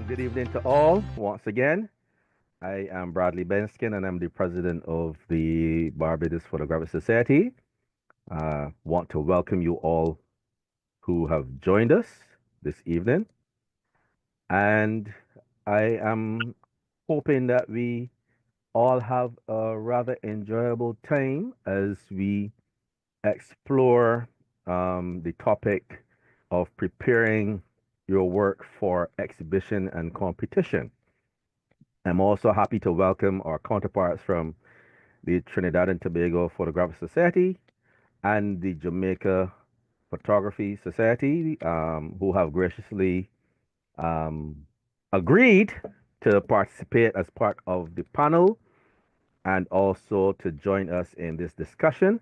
Good evening to all. Once again, I am Bradley Benskin, and I'm the president of the Barbados Photographic Society. Want to welcome you all who have joined us this evening, and I am hoping that we all have a rather enjoyable time as we explore the topic of preparing your work for exhibition and competition. I'm also happy to welcome our counterparts from the Trinidad and Tobago Photographic Society and the Jamaica Photography Society, who have graciously um, agreed to participate as part of the panel and also to join us in this discussion.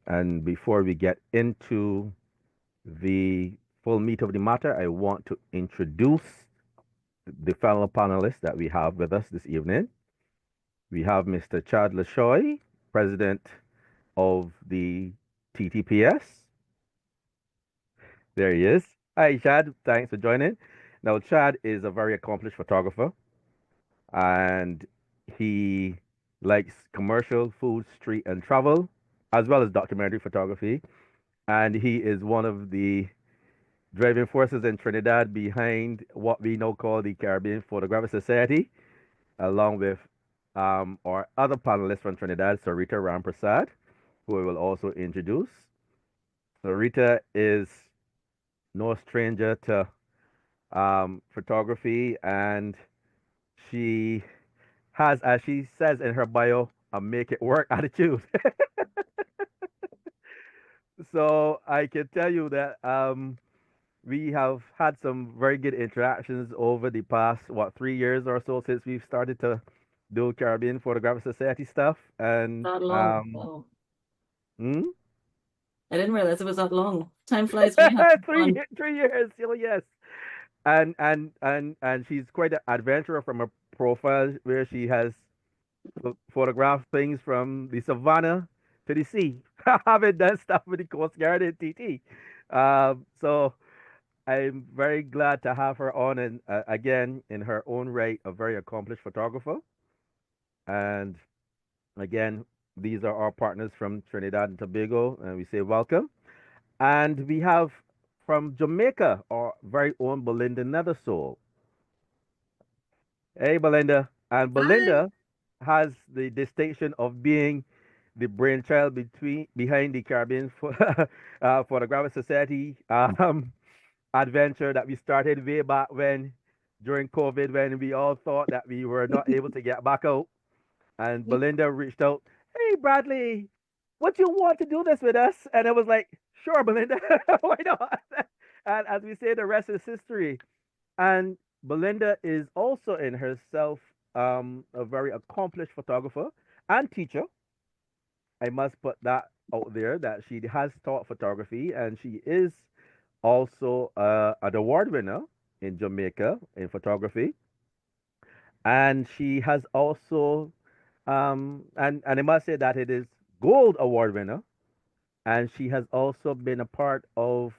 And before we get into the full meat of the matter, I want to introduce the fellow panelists that we have with us this evening. We have Mr. Chad Lashoy, president of the TTPS. There he is. Hi, Chad. Thanks for joining. Now, Chad is a very accomplished photographer, and he likes commercial, food, street, and travel, as well as documentary photography. And he is one of the driving forces in Trinidad behind what we now call the Caribbean Photographic Society, along with our other panelists from Trinidad, Sarita Ramprasad, who I will also introduce. Sarita is no stranger to photography, and she has, as she says in her bio, a make it work attitude. So I can tell you that we have had some very good interactions over the past, 3 years or so since we've started to do Caribbean Photographic Society stuff. And That long. Wow. hmm? I didn't realize it was that long. Time flies when you're having three fun. 3 years, oh yes. And she's quite an adventurer from a profile where she has photographed things from the savannah to the sea. Having done stuff with the Coast Guard and TT. So I'm very glad to have her on, and again, in her own right, a very accomplished photographer. And again, these are our partners from Trinidad and Tobago, and we say welcome. And we have from Jamaica our very own Belinda Nethersoul. Hey, Belinda. And Hi. Belinda has the distinction of being the brainchild behind the Caribbean Photographic Society adventure that we started way back when, during COVID, when we all thought that we were not able to get back out. And Belinda reached out, "Hey, Bradley, would you want to do this with us?" And I was like, "Sure, Belinda, why not?" And as we say, the rest is history. And Belinda is also in herself a very accomplished photographer and teacher. I must put that out there that she has taught photography, and she is also an award winner in Jamaica in photography. And she has also, and I must say that it is gold award winner. And she has also been a part of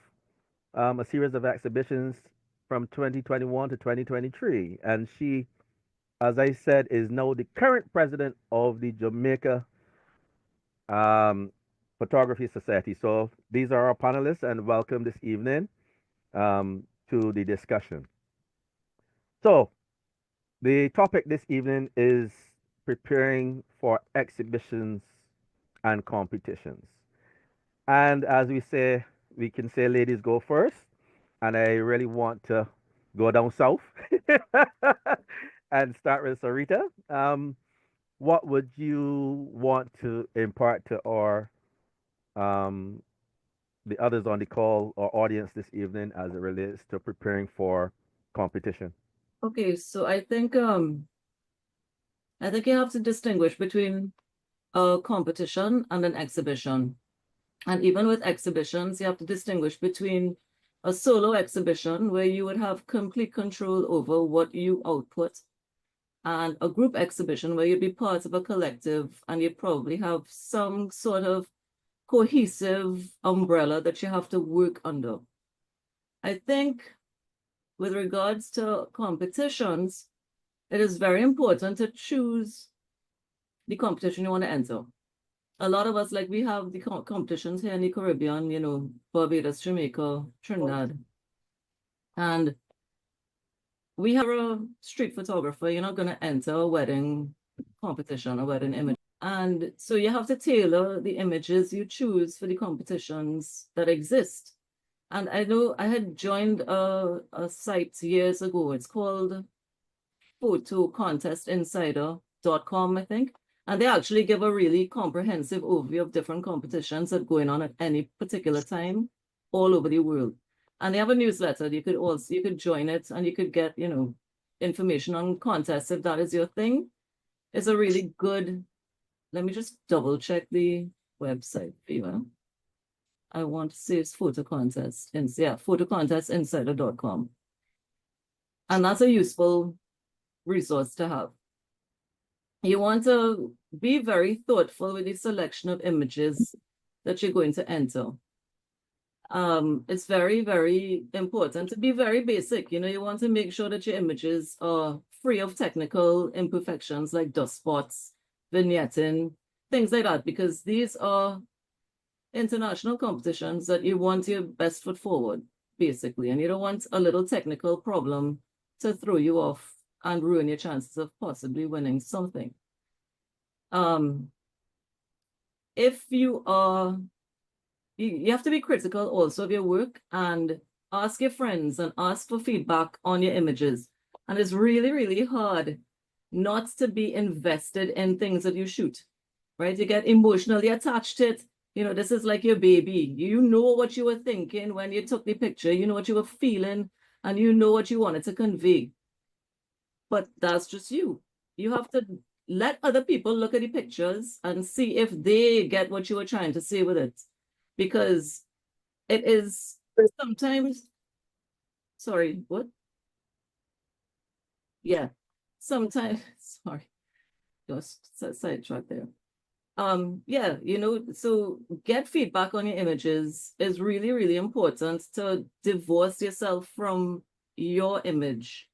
a series of exhibitions from 2021 to 2023. And she, as I said, is now the current president of the Jamaica um, Photography Society. So these are our panelists, and welcome this evening to the discussion. So the topic this evening is preparing for exhibitions and competitions. And as we say, we can say ladies go first. And I really want to go down south and start with Sarita. What would you want to impart to our um, the others on the call or audience this evening as it relates to preparing for competition? Okay, so I think you have to distinguish between a competition and an exhibition. And even with exhibitions, you have to distinguish between a solo exhibition where you would have complete control over what you output, and a group exhibition where you'd be part of a collective and you'd probably have some sort of cohesive umbrella that you have to work under. I think with regards to competitions, it is very important to choose the competition you want to enter. A lot of us, like we have the competitions here in the Caribbean, you know, Barbados, Jamaica, Trinidad. And we have a street photographer, you're not going to enter a wedding competition, a wedding image. And so you have to tailor the images you choose for the competitions that exist. And I know I had joined a site years ago. It's called photocontestinsider.com, I think. And they actually give a really comprehensive overview of different competitions that are going on at any particular time all over the world. And they have a newsletter. You could join it and you could get, you know, information on contests if that is your thing. It's a really good, let me just double check the website for you. I want to say it's photo contest. Yeah, photocontestinsider.com. And that's a useful resource to have. You want to be very thoughtful with the selection of images that you're going to enter. It's very, very important to be very basic. You know, you want to make sure that your images are free of technical imperfections like dust spots, vignetting, things like that, because these are international competitions that you want your best foot forward, basically, and you don't want a little technical problem to throw you off and ruin your chances of possibly winning something. If you are, you have to be critical also of your work and ask your friends and ask for feedback on your images. And it's really, really hard not to be invested in things that you shoot, right? You get emotionally attached to it. You know, this is like your baby. You know what you were thinking when you took the picture, you know what you were feeling, and you know what you wanted to convey. But that's just you. You have to let other people look at the pictures and see if they get what you were trying to say with it. Because it is sometimes, sorry, what? Yeah, sometimes, sorry, just sidetrack there. Yeah, you know, so get feedback on your images is really, really important to divorce yourself from your image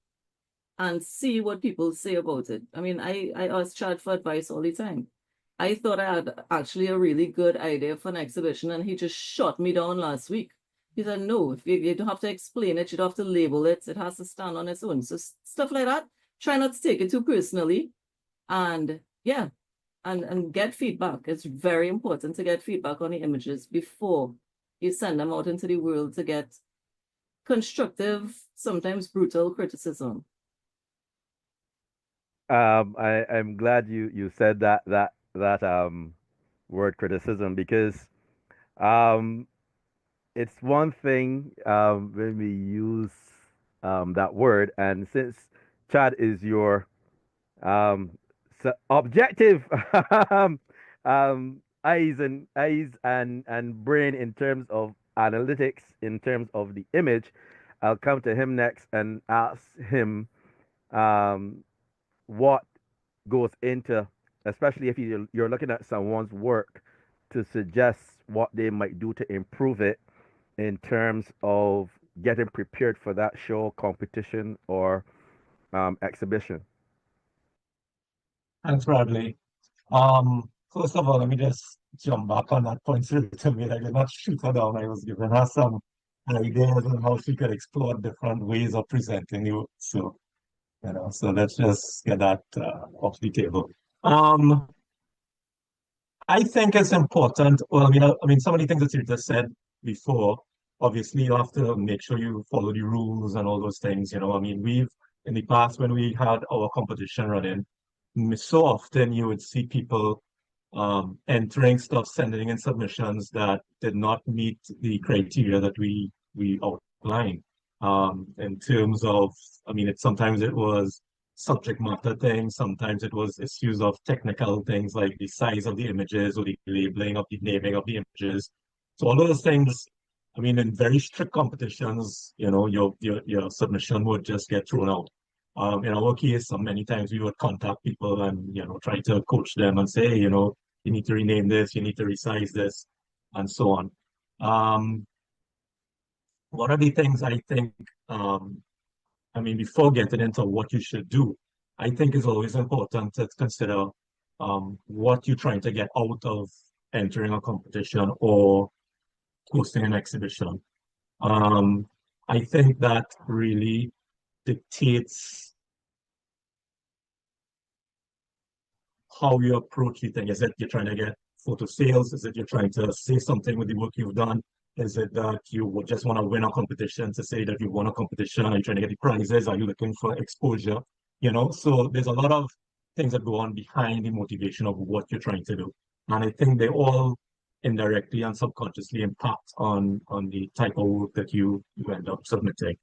and see what people say about it. I mean, I ask Chad for advice all the time. I thought I had actually a really good idea for an exhibition, and he just shot me down last week. He said, no, if you don't have to explain it, you don't have to label it. It has to stand on its own. So stuff like that, try not to take it too personally. And yeah, and get feedback. It's very important to get feedback on the images before you send them out into the world to get constructive, sometimes brutal criticism. I'm glad you said that word criticism because um, it's one thing when we use that word, and since Chad is your objective eyes and brain in terms of analytics, in terms of the image, I'll come to him next and ask him um, what goes into, especially if you're looking at someone's work, to suggest what they might do to improve it in terms of getting prepared for that show, competition, or exhibition. Thanks, Bradley. First of all, let me just jump back on that point you made. I did not shoot her down. I was giving her some ideas on how she could explore different ways of presenting the work. So, so let's just get that off the table. Um, I think it's important. Well, I mean, some of the things that you just said before, obviously you have to make sure you follow the rules and all those things. I mean, in the past, when we had our competition running, so often you would see people entering stuff, sending in submissions that did not meet the criteria that we outlined. In terms of, I mean, sometimes it was subject matter things, sometimes it was issues of technical things like the size of the images or the labeling of the naming of the images. So all those things, I mean, in very strict competitions, your submission would just get thrown out. In our case, many times we would contact people and try to coach them and say, hey, you need to rename this, you need to resize this, and so on. One of the things I think I mean, before getting into what you should do, I think it's always important to consider what you're trying to get out of entering a competition or hosting an exhibition. Um, I think that really dictates how you approach the thing. Is it you're trying to get photo sales? Is it you're trying to say something with the work you've done? Is it that you would just want to win a competition to say that you won a competition? Are you trying to get the prizes? Are you looking for exposure? You know, so there's a lot of things that go on behind the motivation of what you're trying to do. And I think they all indirectly and subconsciously impact on the type of work that you end up submitting.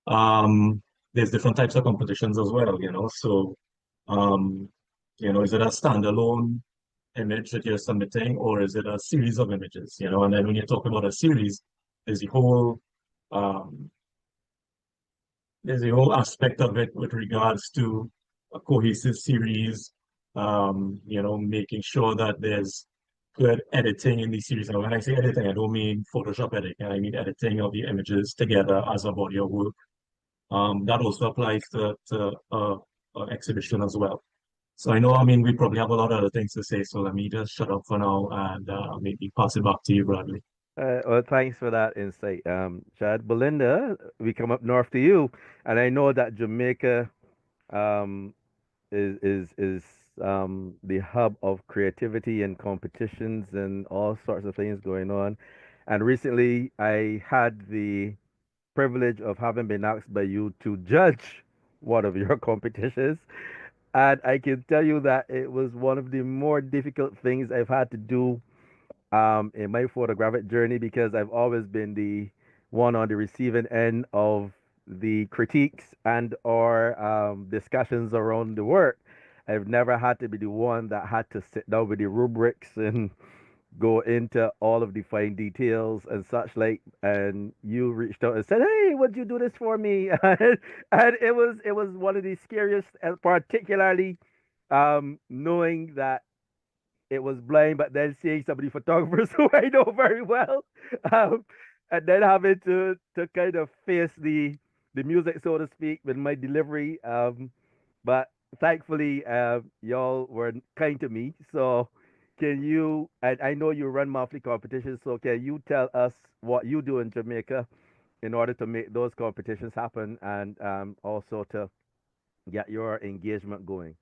Um, there's different types of competitions as well, you know. So um, is it a standalone image that you're submitting, or is it a series of images? You know, and then when you talk about a series, there's the whole um, there's the whole aspect of it with regards to a cohesive series. Making sure that there's good editing in the series. And when I say editing, I don't mean Photoshop editing. I mean editing of the images together as a body of work. That also applies to exhibition as well. So I know, I mean, we probably have a lot of other things to say, so let me just shut up for now and maybe pass it back to you, Bradley. Well, thanks for that insight, Chad. Belinda, we come up north to you, and I know that Jamaica um, is the hub of creativity and competitions and all sorts of things going on. And recently, I had the privilege of having been asked by you to judge one of your competitions. And I can tell you that it was one of the more difficult things I've had to do in my photographic journey because I've always been the one on the receiving end of the critiques and or discussions around the work. I've never had to be the one that had to sit down with the rubrics and go into all of the fine details and such like. And you reached out and said, "Hey, would you do this for me?" And it was one of the scariest, and particularly knowing that it was blind, but then seeing some of the photographers who I know very well, um, and then having to kind of face the music, so to speak, with my delivery. But thankfully, y'all were kind to me. So, can you? And I know you run monthly competitions. So, can you tell us what you do in Jamaica in order to make those competitions happen, and also to get your engagement going?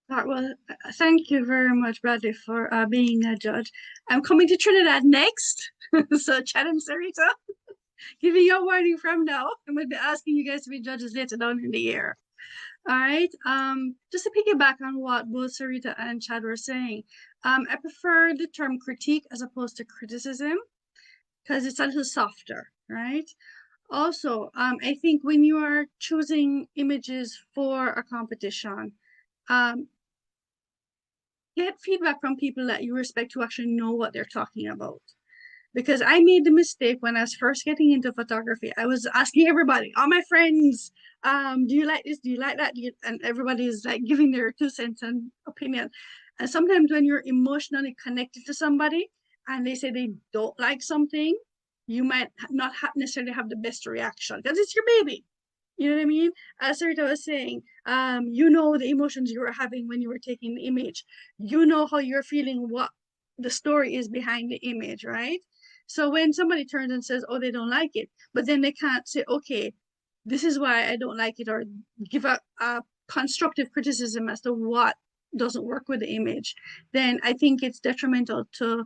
Well, thank you very much, Bradley, for being a judge. I'm coming to Trinidad next. So, Chad and Sarita, giving you a warning from now. I'm going to be asking you guys to be judges later down in the year. All right. Just to piggyback on what both Sarita and Chad were saying, I prefer the term critique as opposed to criticism because it's a little softer, right? Also, I think when you are choosing images for a competition, get feedback from people that you respect who actually know what they're talking about. Because I made the mistake when I was first getting into photography. I was asking everybody, all my friends, do you like this? Do you like that? And everybody is like giving their 2 cents and opinion. And sometimes when you're emotionally connected to somebody and they say they don't like something, you might not necessarily have the best reaction because it's your baby. You know what I mean? As Sarita was saying, you know the emotions you were having when you were taking the image. You know how you're feeling, what the story is behind the image, right? So when somebody turns and says, oh, they don't like it, but then they can't say, okay, this is why I don't like it, or give a constructive criticism as to what doesn't work with the image, then I think it's detrimental to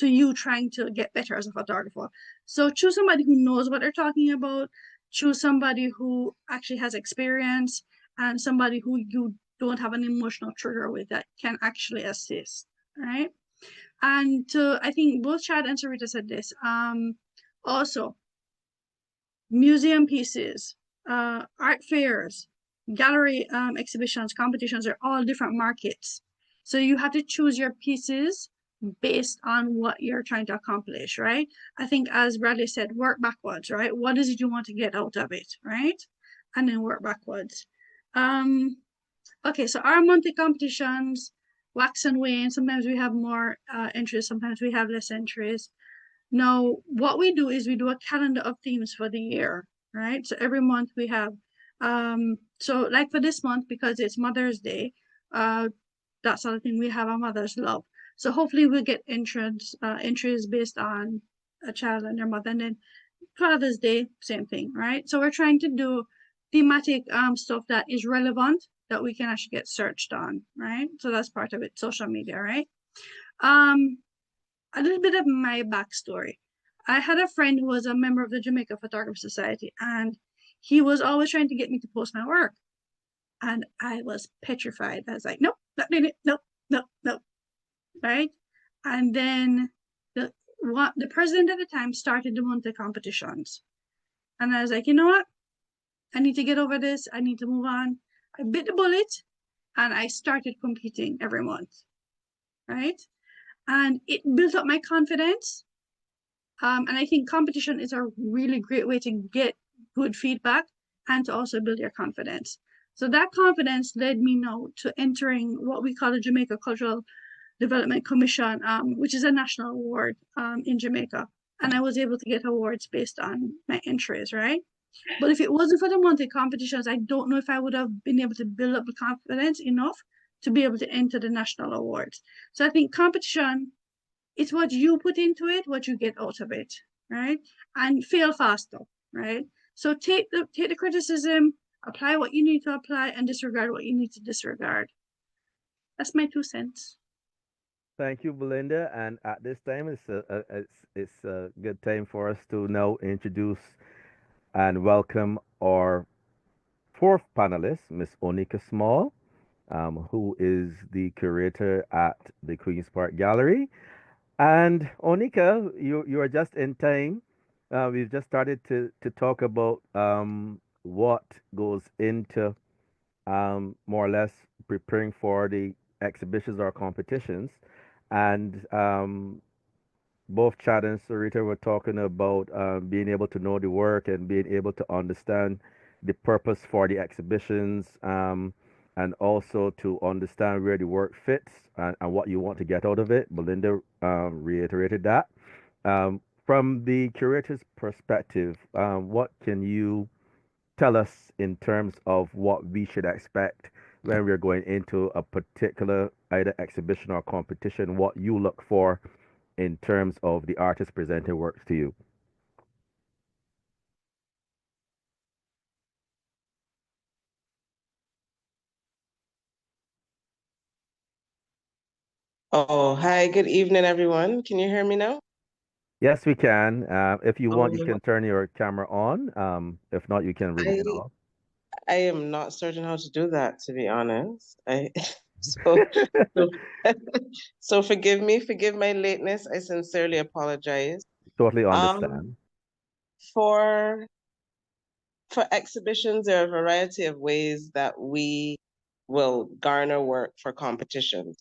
you trying to get better as a photographer. So choose somebody who knows what they're talking about, choose somebody who actually has experience, and somebody who you don't have an emotional trigger with that can actually assist, right? And I think both Chad and Sarita said this. Also, museum pieces, art fairs, gallery exhibitions, competitions are all different markets. So you have to choose your pieces based on what you're trying to accomplish, right? I think as Bradley said, work backwards, right? What is it you want to get out of it, right? And then work backwards. Okay, so our monthly competitions wax and wane. Sometimes we have more entries, sometimes we have less entries. Now, what we do is we do a calendar of themes for the year. right? So every month we have, so like for this month, because it's Mother's Day, that's the thing, we have a mother's love. So hopefully we'll get entries based on a child and their mother. And then Father's Day, same thing, right? So we're trying to do thematic stuff that is relevant that we can actually get searched on, right? So that's part of it, social media, right? Um, a little bit of my backstory. I had a friend who was a member of the Jamaica Photographic Society, and he was always trying to get me to post my work. And I was petrified. I was like, nope, not doing it. Nope, nope, nope. Right. And then the president at the time started the monthly competitions. And I was like, you know what? I need to get over this. I need to move on. I bit the bullet and I started competing every month. Right. And it built up my confidence. And I think competition is a really great way to get good feedback and to also build your confidence. So that confidence led me now to entering what we call the Jamaica Cultural Development Commission, which is a national award in Jamaica. And I was able to get awards based on my entries, right? But if it wasn't for the monthly competitions, I don't know if I would have been able to build up the confidence enough to be able to enter the national awards. So I think competition, it's what you put into it, what you get out of it, right? And fail faster, right? So take the criticism, apply what you need to apply, and disregard what you need to disregard. That's my 2 cents. Thank you, Belinda. And at this time, it's a good time for us to now introduce and welcome our fourth panelist, Miss Onika Small, who is the curator at the Queen's Park Gallery. And Onika, you are just in time. We've just started to talk about what goes into more or less preparing for the exhibitions or competitions. And both Chad and Sarita were talking about being able to know the work and being able to understand the purpose for the exhibitions, and also to understand where the work fits and what you want to get out of it. Belinda reiterated that. From the curator's perspective, what can you tell us in terms of what we should expect when we're going into a particular either exhibition or competition, what you look for in terms of the artist presenting works to you? Oh, hi, good evening, everyone. Can you hear me now? Yes, we can. If you want, you Um, can turn your camera on. If not, you can remain I off. I am not certain how to do that, to be honest. I so so, so forgive me, forgive my lateness. I sincerely apologize. Totally Um, understand. for for exhibitions, there are a variety of ways that we will garner work for competitions.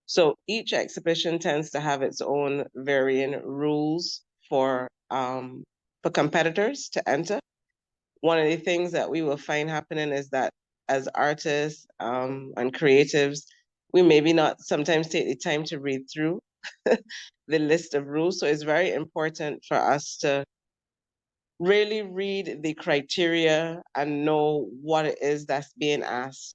So each exhibition tends to have its own varying rules for competitors to enter. One of the things that we will find happening is that as artists and creatives, we maybe not sometimes take the time to read through the list of rules. So it's very important for us to really read the criteria and know what it is that's being asked.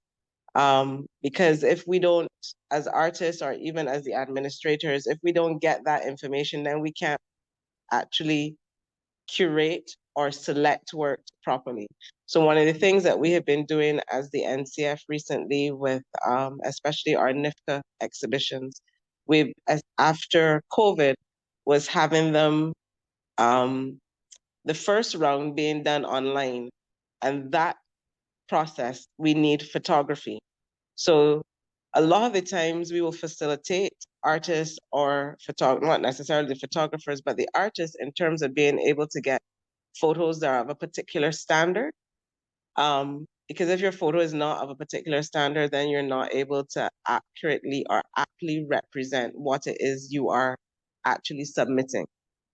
Because if we don't, as artists or even as the administrators, if we don't get that information, then we can't actually curate or select work properly. So one of the things that we have been doing as the NCF recently with especially our NIFCA exhibitions, after COVID was having them the first round being done online. And that process, we need photography. So a lot of the times we will facilitate artists or not necessarily photographers, but the artists in terms of being able to get photos that are of a particular standard. Because if your photo is not of a particular standard, then you're not able to accurately or aptly represent what it is you are actually submitting.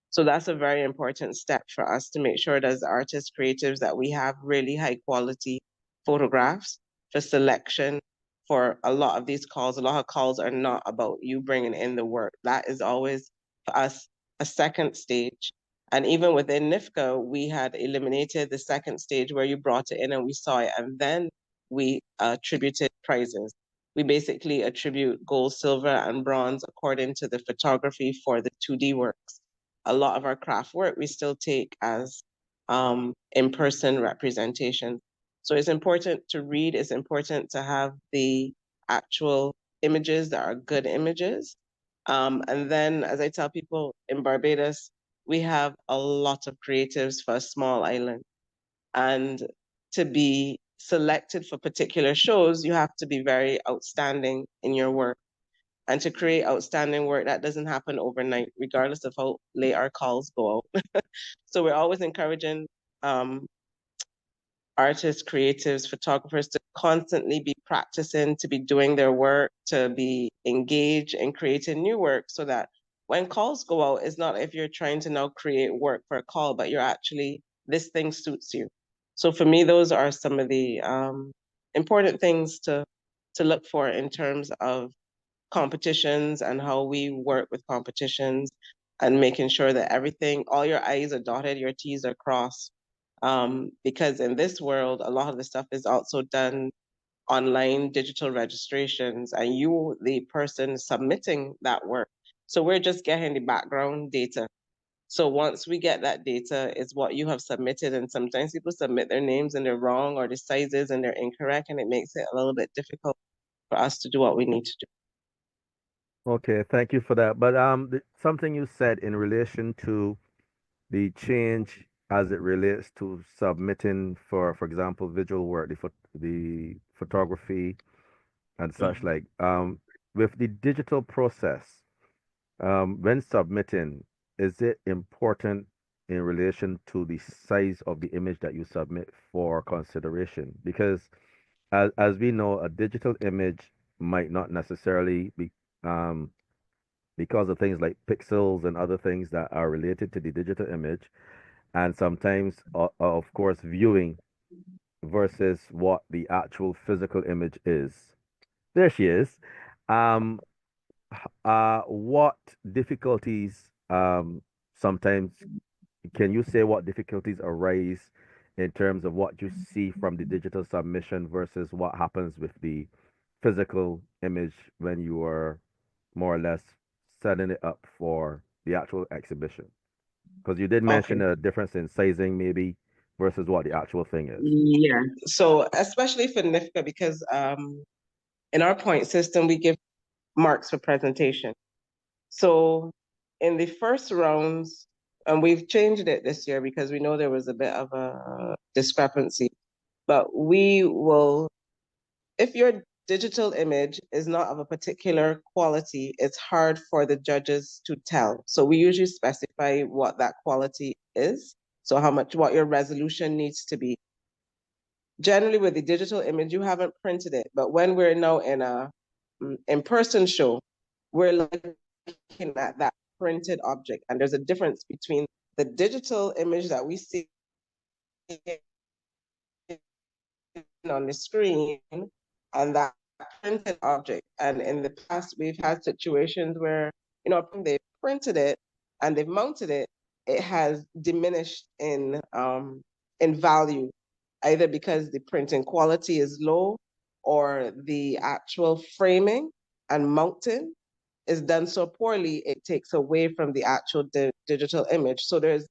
So that's a very important step for us to make sure that as artists, creatives, that we have really high quality photographs for selection for a lot of these calls. A lot of calls are not about you bringing in the work. That is always for us a second stage. And even within NIFCA, we had eliminated the second stage where you brought it in and we saw it, and then we attributed prizes. We basically attribute gold, silver, and bronze according to the photography for the 2D works. A lot of our craft work we still take as in-person representation. So it's important to read, it's important to have the actual images that are good images. And then, as I tell people in Barbados, we have a lot of creatives for a small island. And to be selected for particular shows, you have to be very outstanding in your work. And to create outstanding work, that doesn't happen overnight, regardless of how late our calls go out. So we're always encouraging artists, creatives, photographers to constantly be practicing, to be doing their work, to be engaged in creating new work, so that when calls go out, it's not if you're trying to now create work for a call, but you're actually, this thing suits you. So for me, those are some of the important things to look for in terms of competitions and how we work with competitions, and making sure that everything, all your I's are dotted, your T's are crossed. Because in this world, a lot of the stuff is also done online, digital registrations, and you, the person submitting that work. So we're just getting the background data. So once we get that data, it's what you have submitted. And sometimes people submit their names and they're wrong, or the sizes and they're incorrect, and it makes it a little bit difficult for us to do what we need to do. Okay, thank you for that. But something you said in relation to the change as it relates to submitting for example, visual work, the photography and such like, with the digital process, when submitting, is it important in relation to the size of the image that you submit for consideration? Because as we know, a digital image might not necessarily be, um, because of things like pixels and other things that are related to the digital image, and sometimes, of course, viewing versus what the actual physical image is. There she is. Um, what difficulties, sometimes, can you say what difficulties arise in terms of what you see from the digital submission versus what happens with the physical image when you are more or less setting it up for the actual exhibition? Because you did mention Okay. a difference in sizing maybe versus what the actual thing is. Yeah. So especially for NIFCA, because in our point system, we give marks for presentation. So in the first rounds, and we've changed it this year because we know there was a bit of a discrepancy, but we will, if your digital image is not of a particular quality, it's hard for the judges to tell. So we usually specify what that quality is. So how much, what your resolution needs to be. Generally with the digital image, you haven't printed it, but when we're now in a in-person show, we're looking at that printed object, and there's a difference between the digital image that we see on the screen and that printed object. And in the past, we've had situations where, they printed it and they've mounted it, it has diminished in value, either because the printing quality is low or the actual framing and mounting is done so poorly, it takes away from the actual digital image. So there's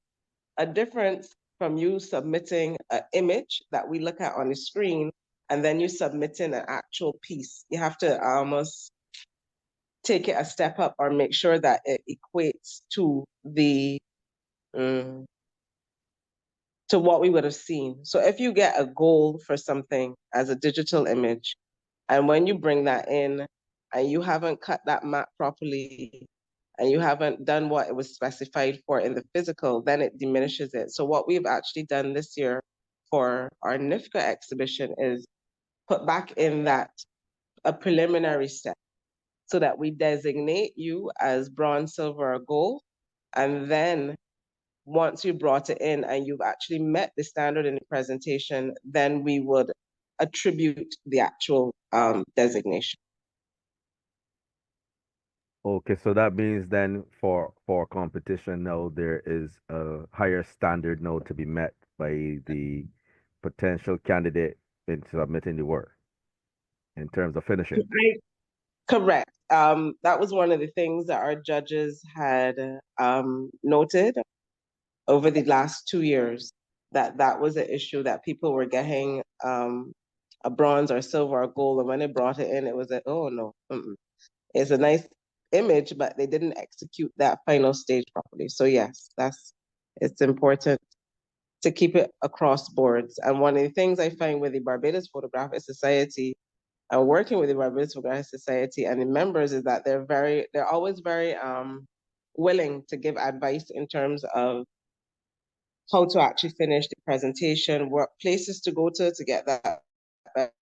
a difference from you submitting an image that we look at on the screen and then you submitting an actual piece. You have to almost take it a step up or make sure that it equates to the to what we would have seen. So if you get a goal for something as a digital image, and when you bring that in and you haven't cut that map properly and you haven't done what it was specified for in the physical, then it diminishes it. So what we've actually done this year for our NIFCA exhibition is put back in that a preliminary step so that we designate you as bronze, silver, or gold. And then once you brought it in and you've actually met the standard in the presentation, then we would attribute the actual designation. Okay, so that means then for competition now there is a higher standard now to be met by the potential candidate in submitting the work in terms of finishing. Correct. That was one of the things that our judges had noted over the last 2 years, that that was an issue, that people were getting a bronze or silver or gold, and when they brought it in, it was like, oh no, it's a nice image, but they didn't execute that final stage properly. So yes, it's important to keep it across boards. And one of the things I find with the Barbados Photographic Society and working with the Barbados Photographic Society and the members is that they're always very willing to give advice in terms of how to actually finish the presentation, what places to go to get that best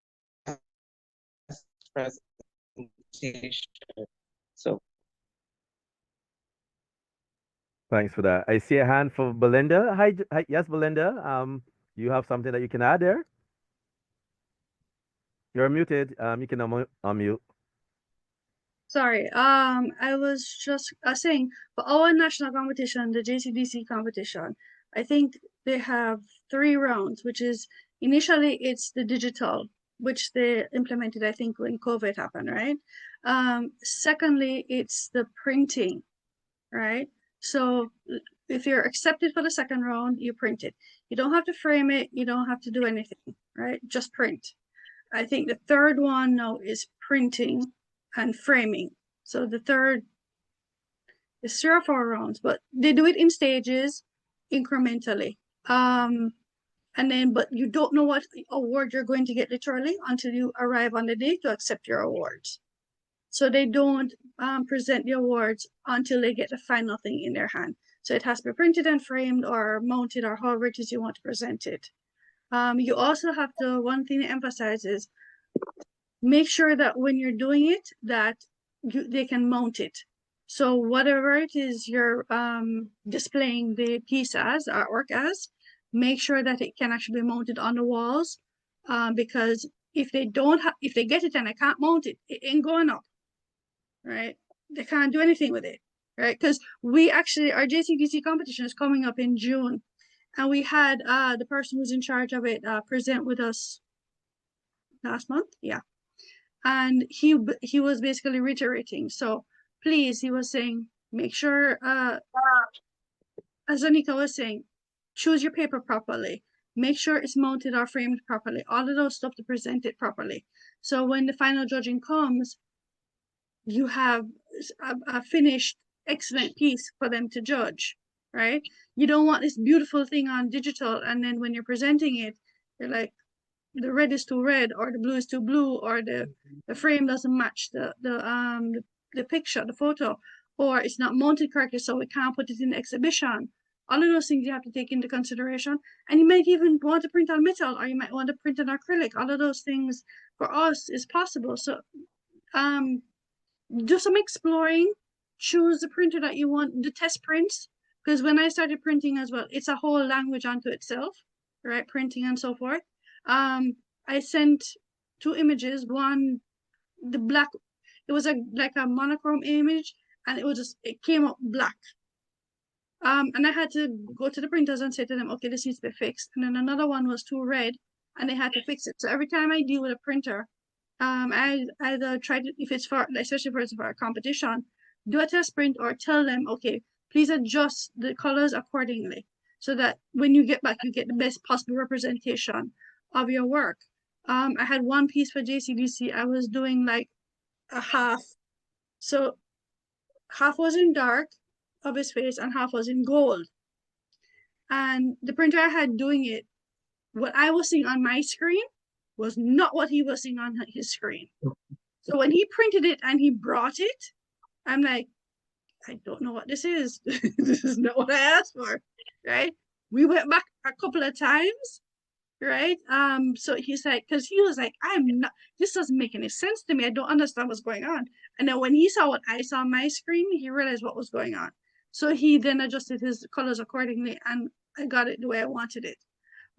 presentation. So Thanks for that. I see a hand for Belinda. Hi, hi, yes, Belinda. You have something that you can add there? You're muted. You can unmute. Sorry. I was just saying for our national competition, the JCDC competition, I think they have 3 rounds, which is initially it's the digital, which they implemented, I think, when COVID happened, right? Secondly, it's the printing, right? So if you're accepted for the second round, you print it. You don't have to frame it. You don't have to do anything, right? Just print. I think the third one now is printing and framing. So the third is 3 or 4 rounds, but they do it in stages, incrementally. And then, but you don't know what award you're going to get literally until you arrive on the day to accept your awards. So they don't present the awards until they get the final thing in their hand. So it has to be printed and framed or mounted or however it is you want to present it. You also have to, one thing to emphasize is make sure that when you're doing it, that they can mount it. So whatever it is you're displaying the piece as, artwork as, make sure that it can actually be mounted on the walls, because if they don't have, if they get it and they can't mount it, it ain't going up, right? They can't do anything with it, right? Because we actually, our JCDC competition is coming up in June, and we had the person who's in charge of it present with us last month, yeah. And he was basically reiterating. So please, he was saying, make sure, as Anika was saying, choose your paper properly. Make sure it's mounted or framed properly. All of those stuff to present it properly. So when the final judging comes, you have a finished, excellent piece for them to judge, right? You don't want this beautiful thing on digital, and then when you're presenting it, you're like, the red is too red, or the blue is too blue, or the frame doesn't match the picture, the photo, or it's not mounted correctly, so we can't put it in the exhibition. All of those things you have to take into consideration. And you might even want to print on metal, or you might want to print on acrylic. All of those things for us is possible. So do some exploring, choose the printer that you want, the test prints, because when I started printing as well, it's a whole language unto itself, right? Printing and so forth. I sent 2 images, one, the black, it was like a monochrome image, and it came up black. And I had to go to the printers and say to them, okay, this needs to be fixed. And then another one was too red, and they had to fix it. So every time I deal with a printer, I either try to, if it's for, especially if it's for a competition, do a test print or tell them, okay, please adjust the colors accordingly, so that when you get back, you get the best possible representation of your work. I had one piece for JCDC. I was doing like a half. So half was in dark of his face and half was in gold. And the printer I had doing it, what I was seeing on my screen was not what he was seeing on his screen. So when he printed it and he brought it, I'm like, I don't know what this is. This is not what I asked for, right? We went back a couple of times, right? So he's like, because he was like, this doesn't make any sense to me. I don't understand what's going on. And then when he saw what I saw on my screen, he realized what was going on. So he then adjusted his colors accordingly, and I got it the way I wanted it.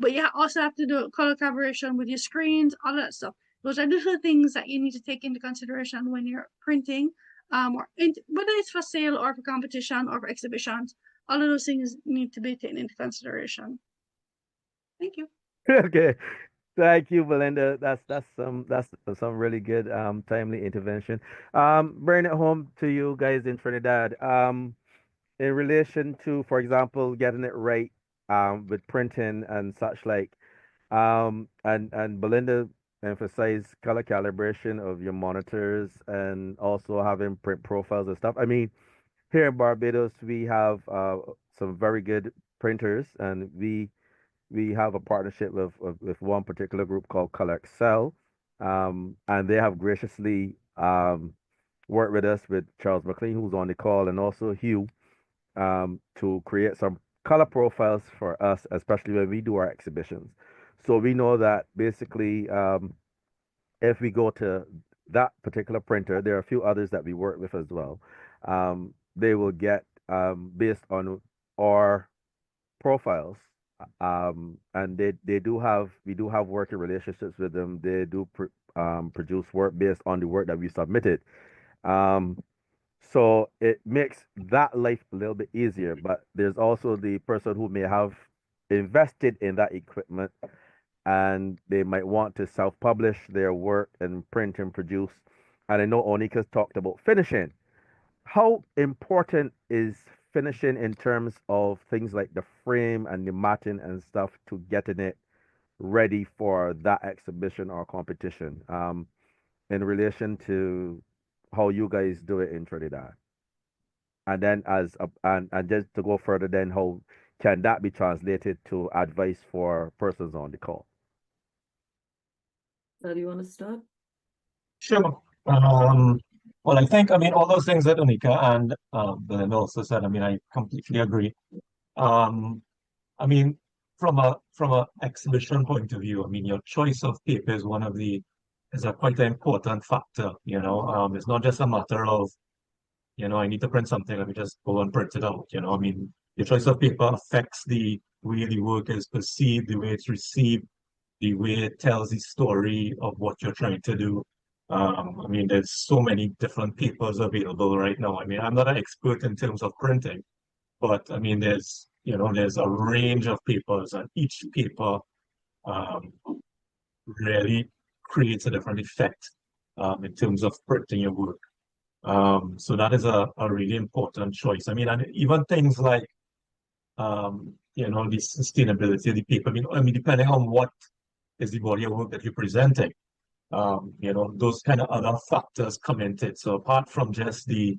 But you also have to do color collaboration with your screens, all that stuff. Those are little things that you need to take into consideration when you're printing. whether it's for sale or for competition or for exhibitions, all of those things need to be taken into consideration. Thank you. Okay. Thank you, Belinda. That's some really good timely intervention. Bring it home to you guys in Trinidad. In relation to, for example, getting it right with printing and such like. And Belinda emphasized color calibration of your monitors and also having print profiles and stuff. I mean, here in Barbados, we have some very good printers, and we have a partnership with one particular group called Color Excel, and they have graciously worked with us with Charles McLean, who's on the call, and also Hugh, to create some color profiles for us, especially when we do our exhibitions. So we know that basically, if we go to that particular printer, there are a few others that we work with as well. They will get based on our profiles, and they do have we do have working relationships with them. They do produce work based on the work that we submitted. Um, so it makes that life a little bit easier. But there's also the person who may have invested in that equipment, and they might want to self-publish their work and print and produce. And I know Onika's talked about finishing. How important is finishing in terms of things like the frame and the matting and stuff to getting it ready for that exhibition or competition? In relation to how you guys do it in Trinidad. And then and just to go further, then how can that be translated to advice for persons on the call? So do you want to start? Sure. Well, I mean, all those things that Unika and Belinda also said, I mean, I completely agree. Um, I mean, from a exhibition point of view, I mean, your choice of paper is one of the is a quite an important factor, you know. It's not just a matter of, you know, I need to print something, let me just go and print it out, you know. I mean, your choice of paper affects the way the work is perceived, the way it's received, the way it tells the story of what you're trying to do. I mean, there's so many different papers available right now. I mean, I'm not an expert in terms of printing, but I mean, there's a range of papers, and each paper um, really creates a different effect in terms of printing your work. So that is a really important choice. I mean, and even things like you know, the sustainability of the paper. I mean, depending on what is the body of work that you're presenting, you know, those kind of other factors come into it. So apart from just the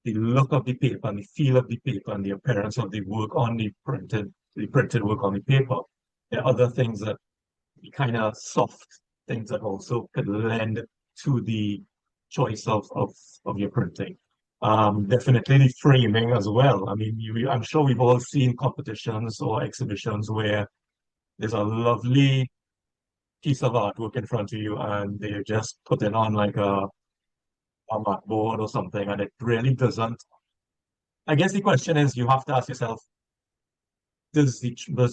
look of the paper and the feel of the paper and the appearance of the work on the printed work on the paper, there are other things that the kind of soft things that also could lend to the choice of your printing. Definitely the framing as well. I mean, I'm sure we've all seen competitions or exhibitions where there's a lovely piece of artwork in front of you and they just put it on like a mat board or something, and it really doesn't. I guess the question is, you have to ask yourself, does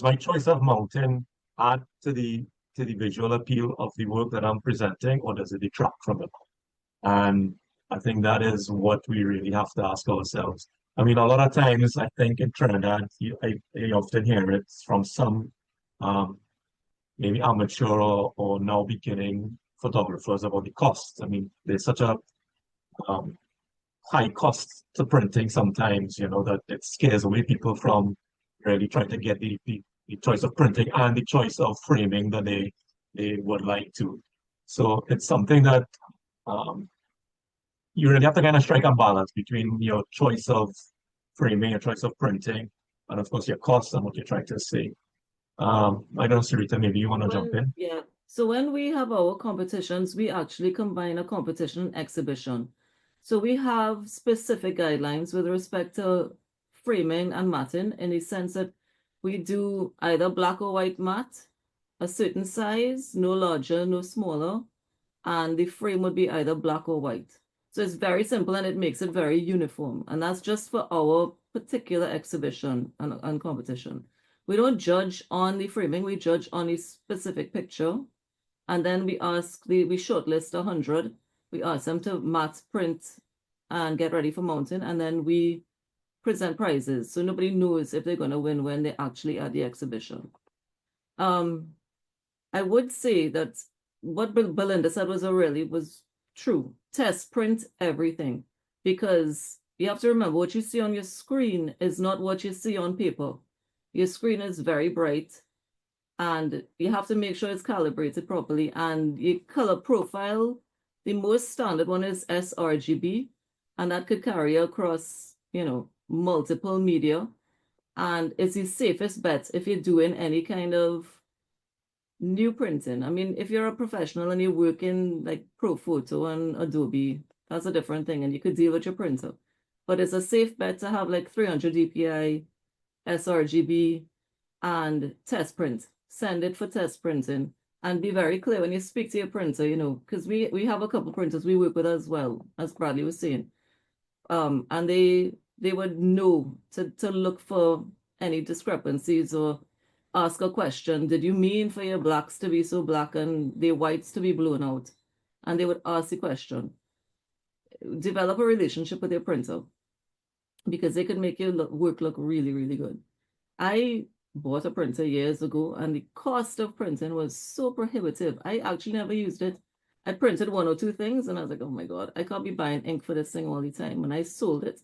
my choice of mountain add to the visual appeal of the work that I'm presenting, or does it detract from it? And I think that is what we really have to ask ourselves. I mean, a lot of times, I think in Trinidad, I often hear it from some um, maybe amateur or now beginning photographers about the cost. I mean, there's such a um, high cost to printing sometimes, you know, that it scares away people from really trying to get the choice of printing and the choice of framing that they would like to. So it's something that um, you really have to kind of strike a balance between your choice of framing, your choice of printing, and of course your costs and what you're trying to say. I don't know, Sarita, maybe you want to jump in? Yeah. So when we have our competitions, we actually combine a competition and exhibition. So we have specific guidelines with respect to framing and matting in the sense that we do either black or white mat, a certain size, no larger, no smaller, and the frame would be either black or white. So it's very simple and it makes it very uniform. And that's just for our particular exhibition and competition. We don't judge on the framing, we judge on the specific picture. And then we shortlist 100. We ask them to matte print and get ready for mounting, and then we present prizes. So nobody knows if they're going to win when they're actually at the exhibition. I would say that what Belinda said was true. Test print everything, because you have to remember what you see on your screen is not what you see on paper. Your screen is very bright, and you have to make sure it's calibrated properly. And your color profile, the most standard one is sRGB, and that could carry across, multiple media. And it's the safest bet if you're doing any kind of new printing. I mean, if you're a professional and you work in like ProPhoto and Adobe, that's a different thing, and you could deal with your printer. But it's a safe bet to have like 300 dpi, sRGB, and test print. Send it for test printing, and be very clear when you speak to your printer, because we have a couple printers we work with as well, as Bradley was saying. And they would know to look for any discrepancies or ask a question. Did you mean for your blacks to be so black and the whites to be blown out? And they would ask the question. Develop a relationship with your printer, because they could make your work look really, really good. I bought a printer years ago, and the cost of printing was so prohibitive. I actually never used it. I printed one or two things, and I was like, oh my God, I can't be buying ink for this thing all the time. And I sold it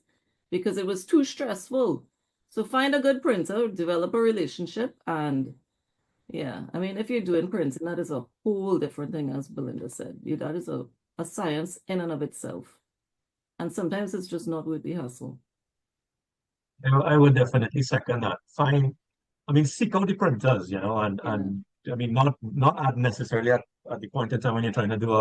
because it was too stressful. So find a good printer, develop a relationship, and yeah, I mean, if you're doing printing, that is a whole different thing, as Belinda said. That is a science in and of itself. And sometimes it's just not worth the hassle. I would definitely second that. Seek out the printers, and I mean, not at necessarily at the point in time when you're trying to do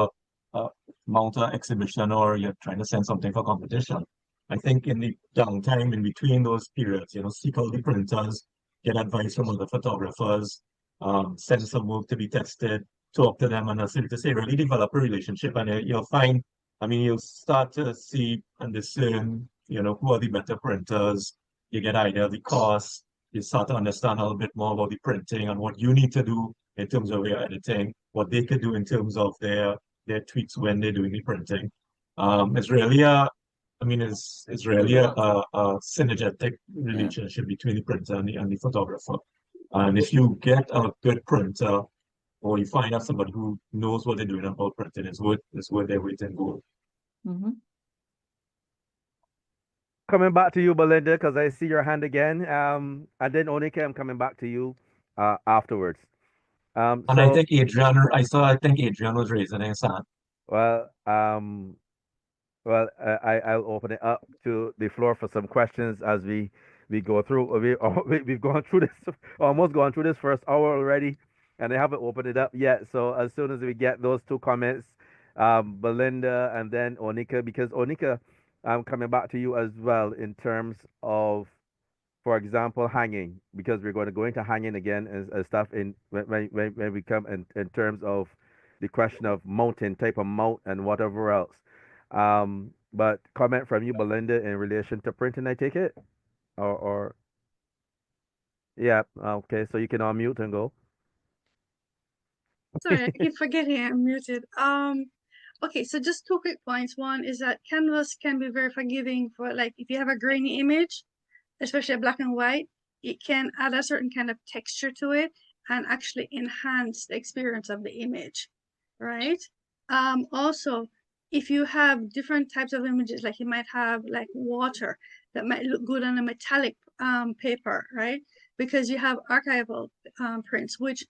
a mount an exhibition or you're trying to send something for competition. I think in the downtime in between those periods, seek out the printers, get advice from other photographers, send some work to be tested, talk to them, and as to say, really develop a relationship, and you'll find, you'll start to see and discern, who are the better printers. You get an idea of the cost. You start to understand a little bit more about the printing and what you need to do in terms of your editing, what they could do in terms of their tweaks when they're doing the printing. It's really it's really a synergetic relationship between the printer and the photographer. And if you get a good printer, or you find out somebody who knows what they're doing about printing, it's worth their weight in gold. Mm-hmm. Coming back to you, Belinda, because I see your hand again. And then Onika, I'm coming back to you afterwards. And So, I think Adrian was raising his hand. well, I'll open it up to the floor for some questions as we go through. We've gone through this, almost gone through this first hour already, and I haven't opened it up yet. So as soon as we get those two comments, Belinda and then Onika, because Onika, I'm coming back to you as well in terms of, for example, hanging, because we're going to go into hanging again as stuff in when we come in terms of the question of mounting, type of mount, and whatever else. But comment from you, Belinda, in relation to printing, I take it, or yeah, okay, so you can unmute and go. Sorry, I keep forgetting I'm muted. Okay, so just two quick points. One is that canvas can be very forgiving for, like, if you have a grainy image, especially a black and white, it can add a certain kind of texture to it and actually enhance the experience of the image, right? Also, if you have different types of images, like you might have like water that might look good on a metallic paper, right? Because you have archival prints, which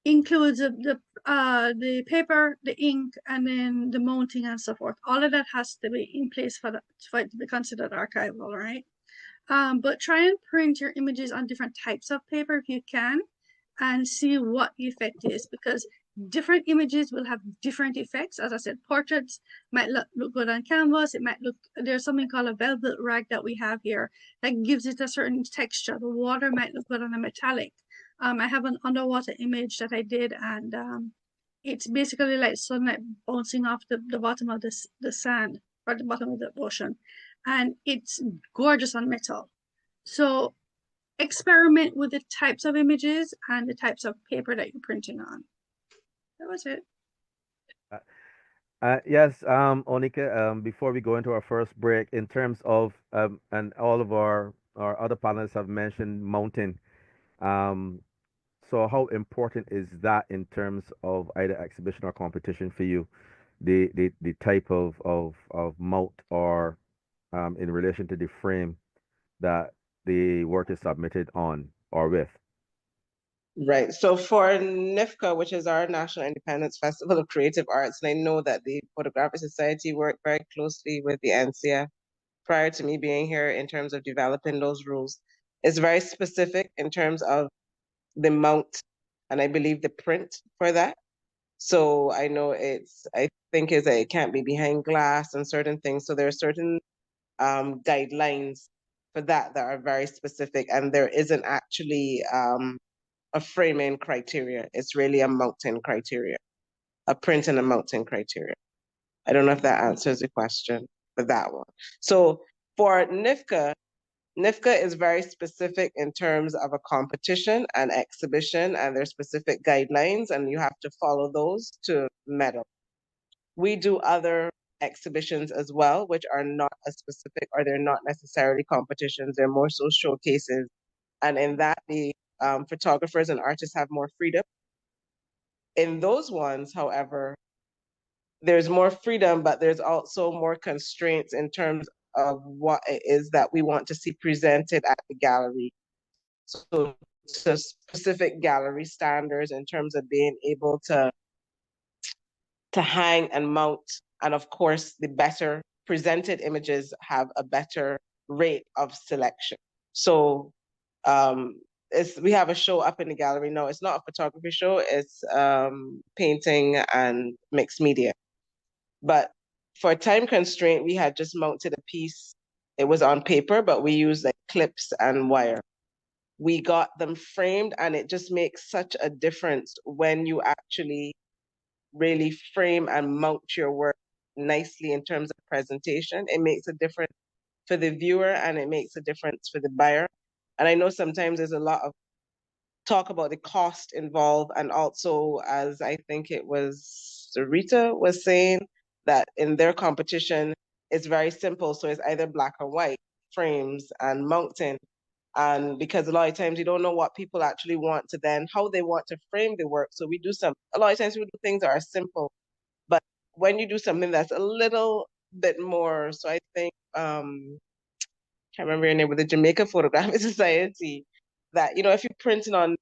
includes the paper, the ink, and then the mounting and so forth. All of that has to be in place for it to be considered archival, right? But try and print your images on different types of paper if you can, and see what the effect is, because different images will have different effects. As I said, portraits might look good on canvas. It might look, there's something called a velvet rag that we have here that gives it a certain texture. The water might look good on a metallic. I have an underwater image that I did, and it's basically like sunlight bouncing off the bottom of the sand, or the bottom of the ocean, and it's gorgeous on metal. So experiment with the types of images and the types of paper that you're printing on. That was it. Yes, Onika, before we go into our first break, in terms of, and all of our other panelists have mentioned mountain. Um, so how important is that in terms of either exhibition or competition for you? The type of mount or in relation to the frame that the work is submitted on or with. Right. So for NIFCA, which is our National Independence Festival of Creative Arts, and I know that the Photographic Society worked very closely with the NCF prior to me being here in terms of developing those rules. It's very specific in terms of the mount and I believe the print for that. So I know I think is that it can't be behind glass and certain things. So there are certain guidelines for that that are very specific, and there isn't actually a framing criteria. It's really a mounting criteria, a print and a mounting criteria. I don't know if that answers the question for that one. So for NIFCA is very specific in terms of a competition and exhibition, and there's specific guidelines, and you have to follow those to medal. We do other exhibitions as well, which are not as specific, or they're not necessarily competitions, they're more so showcases. And in that, the photographers and artists have more freedom. In those ones, however, there's more freedom, but there's also more constraints in terms of what it is that we want to see presented at the gallery. So to specific gallery standards in terms of being able to hang and mount. And of course, the better presented images have a better rate of selection. So we have a show up in the gallery. No, it's not a photography show. It's painting and mixed media. But for a time constraint, we had just mounted a piece. It was on paper, but we used like clips and wire. We got them framed, and it just makes such a difference when you actually really frame and mount your work nicely in terms of presentation. It makes a difference for the viewer, and it makes a difference for the buyer. And I know sometimes there's a lot of talk about the cost involved, and also, as I think it was Rita was saying, that in their competition, it's very simple. So it's either black or white frames and mounting. And because a lot of times you don't know what people actually want to then, how they want to frame the work. So a lot of times we do things that are simple, but when you do something that's a little bit more, so I think, can't remember your name, with the Jamaica Photographic Society, that, if you're printing on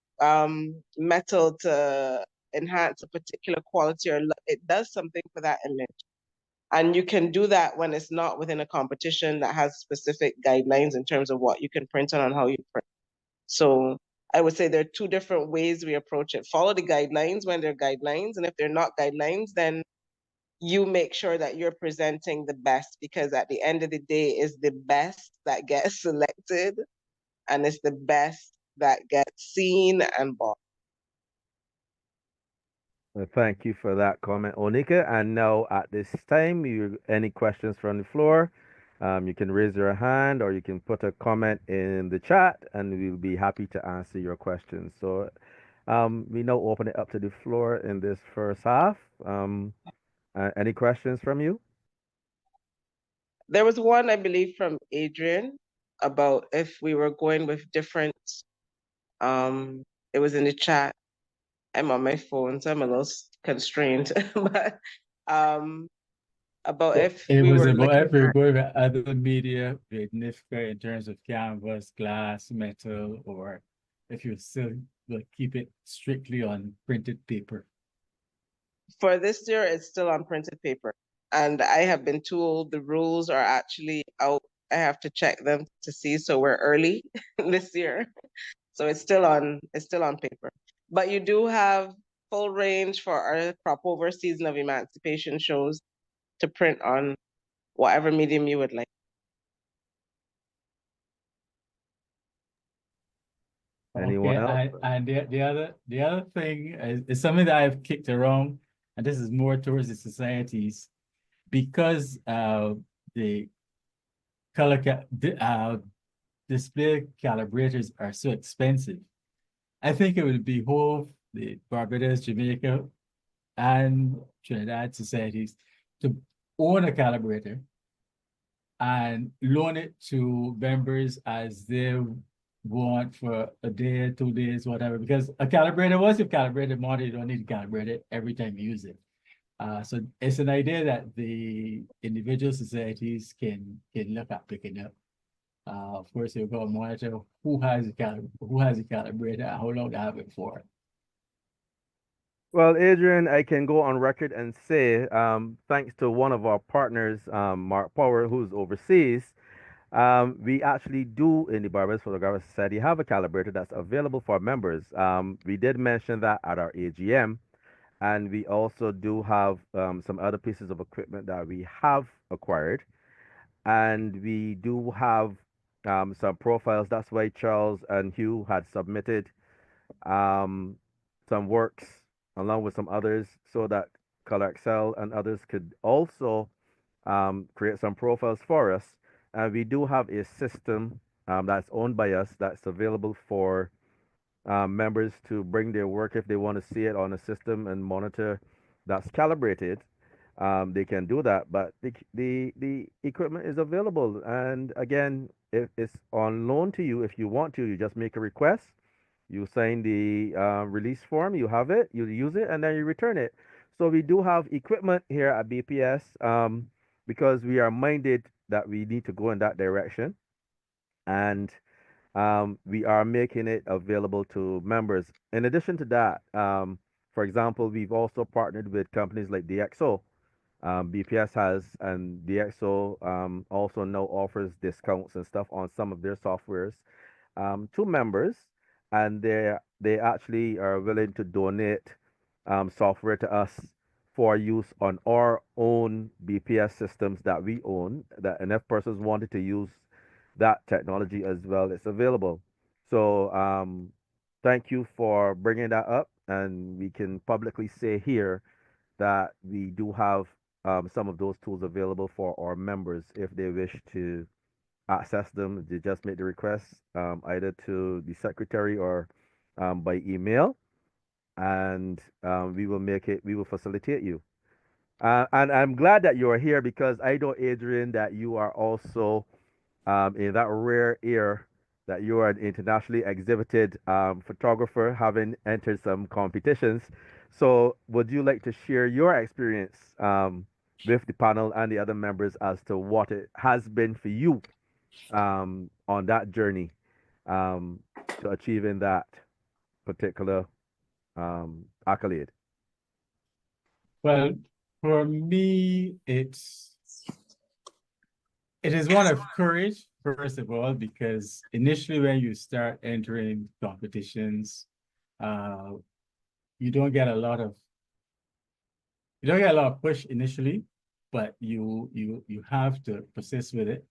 metal to enhance a particular quality or look, it does something for that image. And you can do that when it's not within a competition that has specific guidelines in terms of what you can print on and how you print. So I would say there are two different ways we approach it. Follow the guidelines when they're guidelines, and if they're not guidelines, then you make sure that you're presenting the best, because at the end of the day, it's the best that gets selected, and it's the best that gets seen and bought. Thank you for that comment, Onika. And now at this time, any questions from the floor? You can raise your hand or you can put a comment in the chat, and we'll be happy to answer your questions. So we now open it up to the floor in this first half. Any questions from you? There was one, I believe, from Adrian about if we were going with different, it was in the chat. I'm on my phone, so I'm a little constrained, but about if It we was were about looking if we're at, going with other media with NIFCA in terms of canvas, glass, metal, or if you still will keep it strictly on printed paper. for this year, it's still on printed paper. And I have been told the rules are actually out. I have to check them to see. So we're early this year. So it's still on paper. But you do have full range for our crop over season of emancipation shows to print on whatever medium you would like. Anyone Okay, else? and the other thing is something that I've kicked around, and this is more towards the societies, because the display calibrators are so expensive. I think it would behoove the Barbados, Jamaica, and Trinidad societies to own a calibrator and loan it to members as they want for a day, 2 days, whatever. Because a calibrator, once you've calibrated model, you don't need to calibrate it every time you use it. So it's an idea that the individual societies can look at picking up. Of course, you've got to monitor who has a calibrator, and how long they have it for. Well, Adrian, I can go on record and say, thanks to one of our partners, Mark Power, who's overseas, we actually do in the Barbados Photographic Society have a calibrator that's available for members. We did mention that at our AGM, and we also do have some other pieces of equipment that we have acquired, and we do have some profiles. That's why Charles and Hugh had submitted um, some works along with some others so that Color Excel and others could also create some profiles for us. And we do have a system that's owned by us that's available for members to bring their work if they want to see it on a system and monitor that's calibrated. They can do that, but the equipment is available. And again, if it's on loan to you, if you want to, you just make a request. You sign the release form, you have it, you use it, and then you return it. So we do have equipment here at BPS because we are minded that we need to go in that direction. And we are making it available to members. In addition to that, for example, we've also partnered with companies like DxO. BPS has, and DxO also now offers discounts and stuff on some of their softwares to members, and they actually are willing to donate software to us for use on our own BPS systems that we own. That and if persons wanted to use that technology as well, it's available. So thank you for bringing that up, and we can publicly say here that we do have some of those tools available for our members if they wish to access them. They just make the request either to the secretary or by email, and we will make it. We will facilitate you. And I'm glad that you are here because I know, Adrian, that you are also in that rare air that you are an internationally exhibited photographer, having entered some competitions. So, would you like to share your experience with the panel and the other members as to what it has been for you on that journey um, to achieving that particular accolade? Well, for me, it is one of courage, first of all, because initially when you start entering competitions, uh, you don't get a lot of push initially, but you have to persist with it.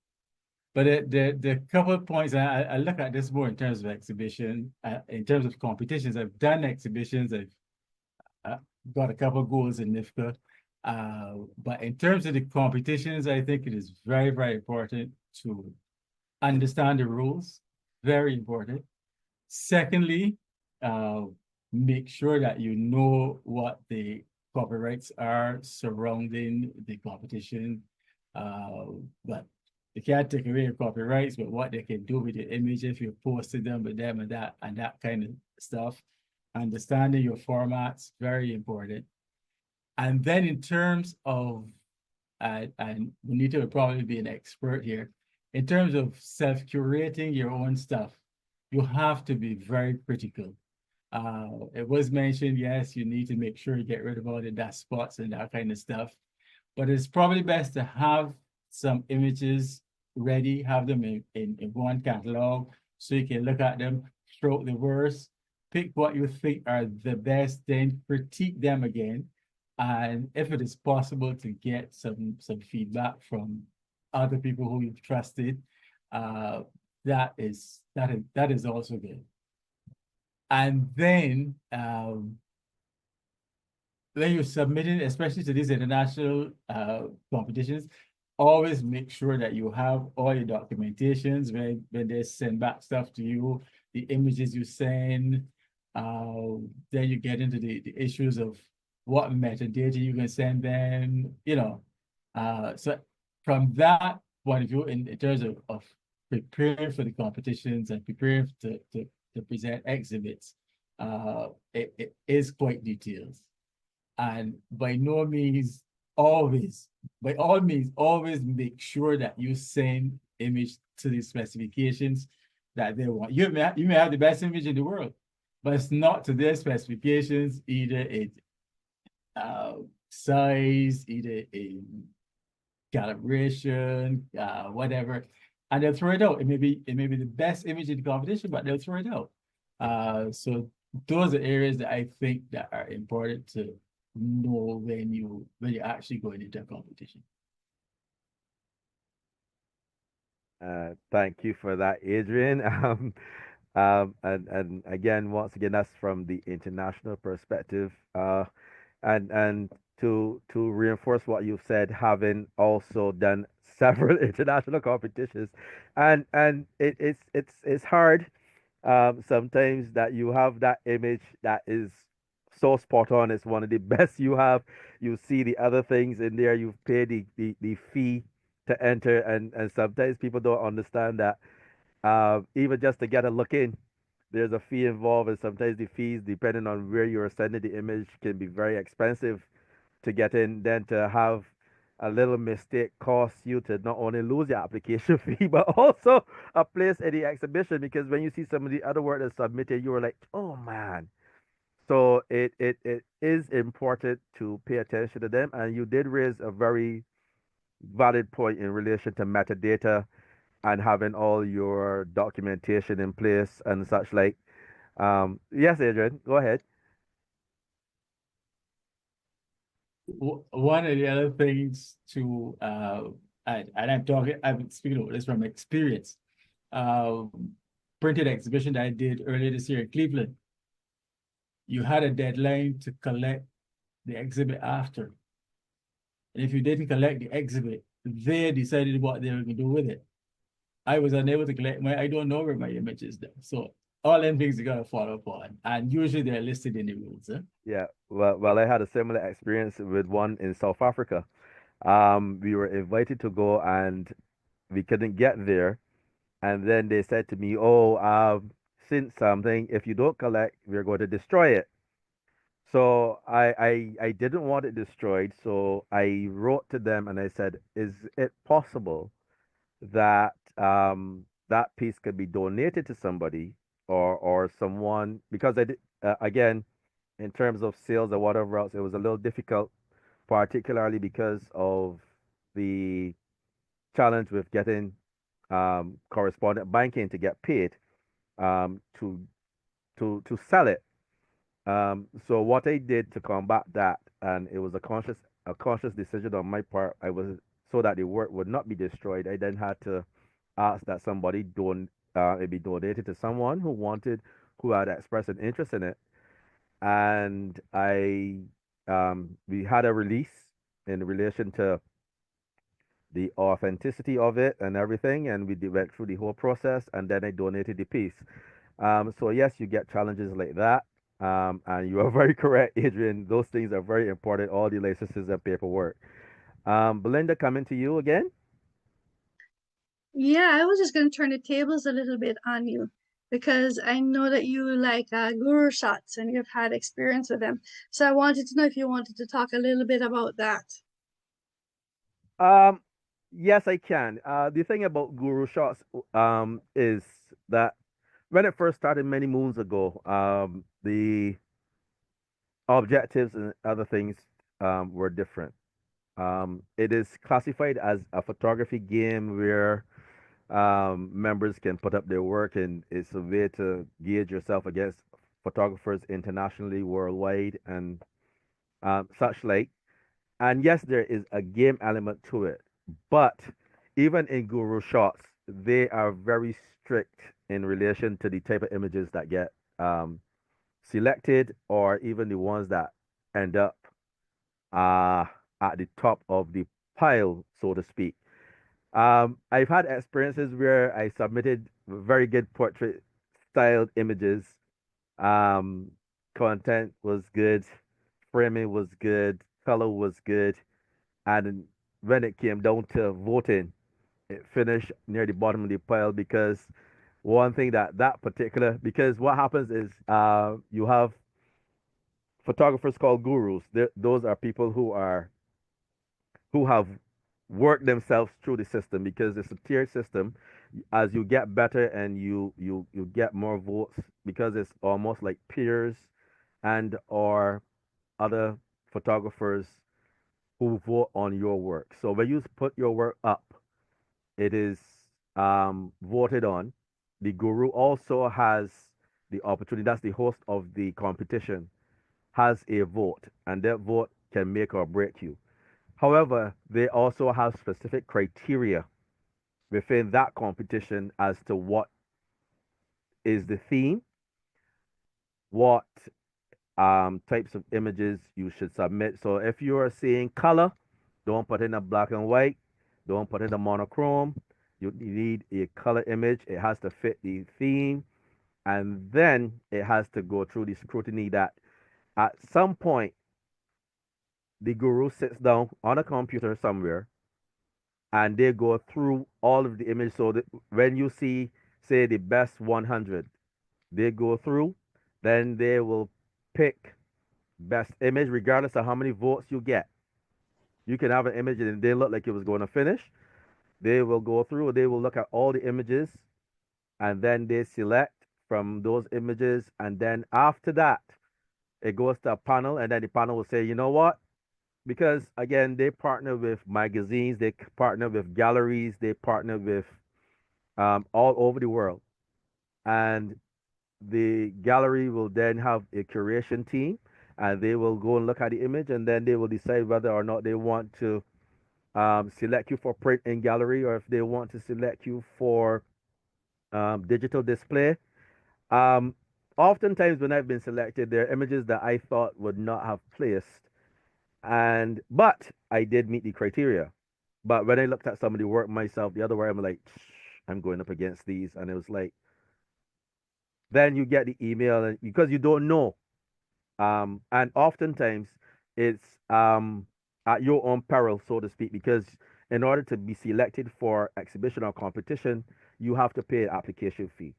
But the couple of points, I look at this more in terms of exhibition, in terms of competitions. I've done exhibitions, I've got a couple of goals in NIFCA. But in terms of the competitions, I think it is very, very important to understand the rules. Very important. Secondly, make sure that you know what the copyrights are surrounding the competition. But you can't take away your copyrights, but what they can do with your image if you posted them with them and that kind of stuff. Understanding your formats, very important. And then in terms of, and Bonita would probably be an expert here, in terms of self-curating your own stuff, you have to be very critical. It was mentioned, yes, you need to make sure you get rid of all the dust spots and that kind of stuff. But it's probably best to have some images ready, have them in one catalog so you can look at them, stroke the worst, pick what you think are the best, then critique them again. And if it is possible to get some feedback from other people who you've trusted, that is also good. And then when you're submitting, especially to these international competitions, always make sure that you have all your documentations when they send back stuff to you, the images you send. Then you get into the issues of what metadata you can send them, So from that point of view, in terms of preparing for the competitions and preparing to present exhibits, it is quite detailed. And by no means always, by all means, always make sure that you send image to the specifications that they want. You may have the best image in the world, but it's not to their specifications, either in size, either in calibration, whatever, and they'll throw it out. It may be the best image in the competition, but they'll throw it out. So those are areas that I think that are important to know when you're actually going into a competition. Thank you for that, Adrian. And again, once again, that's from the international perspective. And to reinforce what you've said, having also done several international competitions, and it's hard sometimes that you have that image that is so spot on. It's one of the best you have. You see the other things in there. You've paid the fee to enter, and sometimes people don't understand that even just to get a look in, there's a fee involved, and sometimes the fees, depending on where you're sending the image, can be very expensive to get in. Then to have a little mistake costs you to not only lose your application fee, but also a place in the exhibition. Because when you see some of the other work that's submitted, you were like, oh man. So it is important to pay attention to them. And you did raise a very valid point in relation to metadata and having all your documentation in place and such like. Yes, Adrian, go ahead. One of the other things to and I'm speaking of this from experience. Printed exhibition that I did earlier this year in Cleveland. You had a deadline to collect the exhibit after. And if you didn't collect the exhibit, they decided what they were going to do with it. I was unable to collect I don't know where my image is there. So all them things you gotta follow up on. And usually they're listed in the rules. Yeah, well, I had a similar experience with one in South Africa. We were invited to go and we couldn't get there. And then they said to me, "Oh, since something, if you don't collect, we're going to destroy it." So I didn't want it destroyed. So I wrote to them and I said, "Is it possible that that piece could be donated to somebody or someone?" Because I did again in terms of sales or whatever else, it was a little difficult, particularly because of the challenge with getting correspondent banking to get paid um, to to sell it. So what I did to combat that, and it was a conscious decision on my part. I was so that the work would not be destroyed. I then had to ask that somebody don't it be donated to someone who had expressed an interest in it, and I we had a release in relation to the authenticity of it and everything, and went through the whole process, and then I donated the piece. So yes, you get challenges like that, and you are very correct, Adrian. Those things are very important. All the licenses and paperwork. Belinda, coming to you again. Yeah, I was just going to turn the tables a little bit on you because I know that you like guru shots and you've had experience with them. So I wanted to know if you wanted to talk a little bit about that. Um, yes, I can. The thing about Guru Shots is that when it first started many moons ago, the objectives and other things were different. It is classified as a photography game where members can put up their work, and it's a way to gauge yourself against photographers internationally, worldwide, and such like. And yes, there is a game element to it, but even in Guru Shots, they are very strict in relation to the type of images that get selected, or even the ones that end up uh, at the top of the pile, so to speak. I've had experiences where I submitted very good portrait styled images. Um, Content was good, framing was good, color was good, and when it came down to voting, it finished near the bottom of the pile because one thing that particular because what happens is you have photographers called gurus. Those are people who have worked themselves through the system because it's a tiered system. As you get better and you get more votes because it's almost like peers and or other photographers who vote on your work. So when you put your work up, it is voted on. The guru also has the opportunity. That's the host of the competition has a vote, and that vote can make or break you. However, they also have specific criteria within that competition as to what is the theme, what types of images you should submit. So if you are seeing color, don't put in a black and white, don't put in a monochrome. You need a color image. It has to fit the theme, and then it has to go through the scrutiny that at some point the guru sits down on a computer somewhere and they go through all of the images. So that when you see, say, the best 100, they go through, then they will pick best image regardless of how many votes you get. You can have an image and they look like it was going to finish. They will go through, they will look at all the images and then they select from those images. And then after that, it goes to a panel, and then the panel will say, you know what? Because again, they partner with magazines, they partner with galleries, they partner with all over the world. And the gallery will then have a curation team, and they will go and look at the image, and then they will decide whether or not they want to select you for print in gallery or if they want to select you for digital display. Um, Oftentimes, when I've been selected, there are images that I thought would not have placed, and but I did meet the criteria. But when I looked at some of the work myself, the other work, I'm like, I'm going up against these, and it was like, then you get the email, and because you don't know, and oftentimes it's at your own peril, so to speak, because in order to be selected for exhibition or competition, you have to pay an application fee,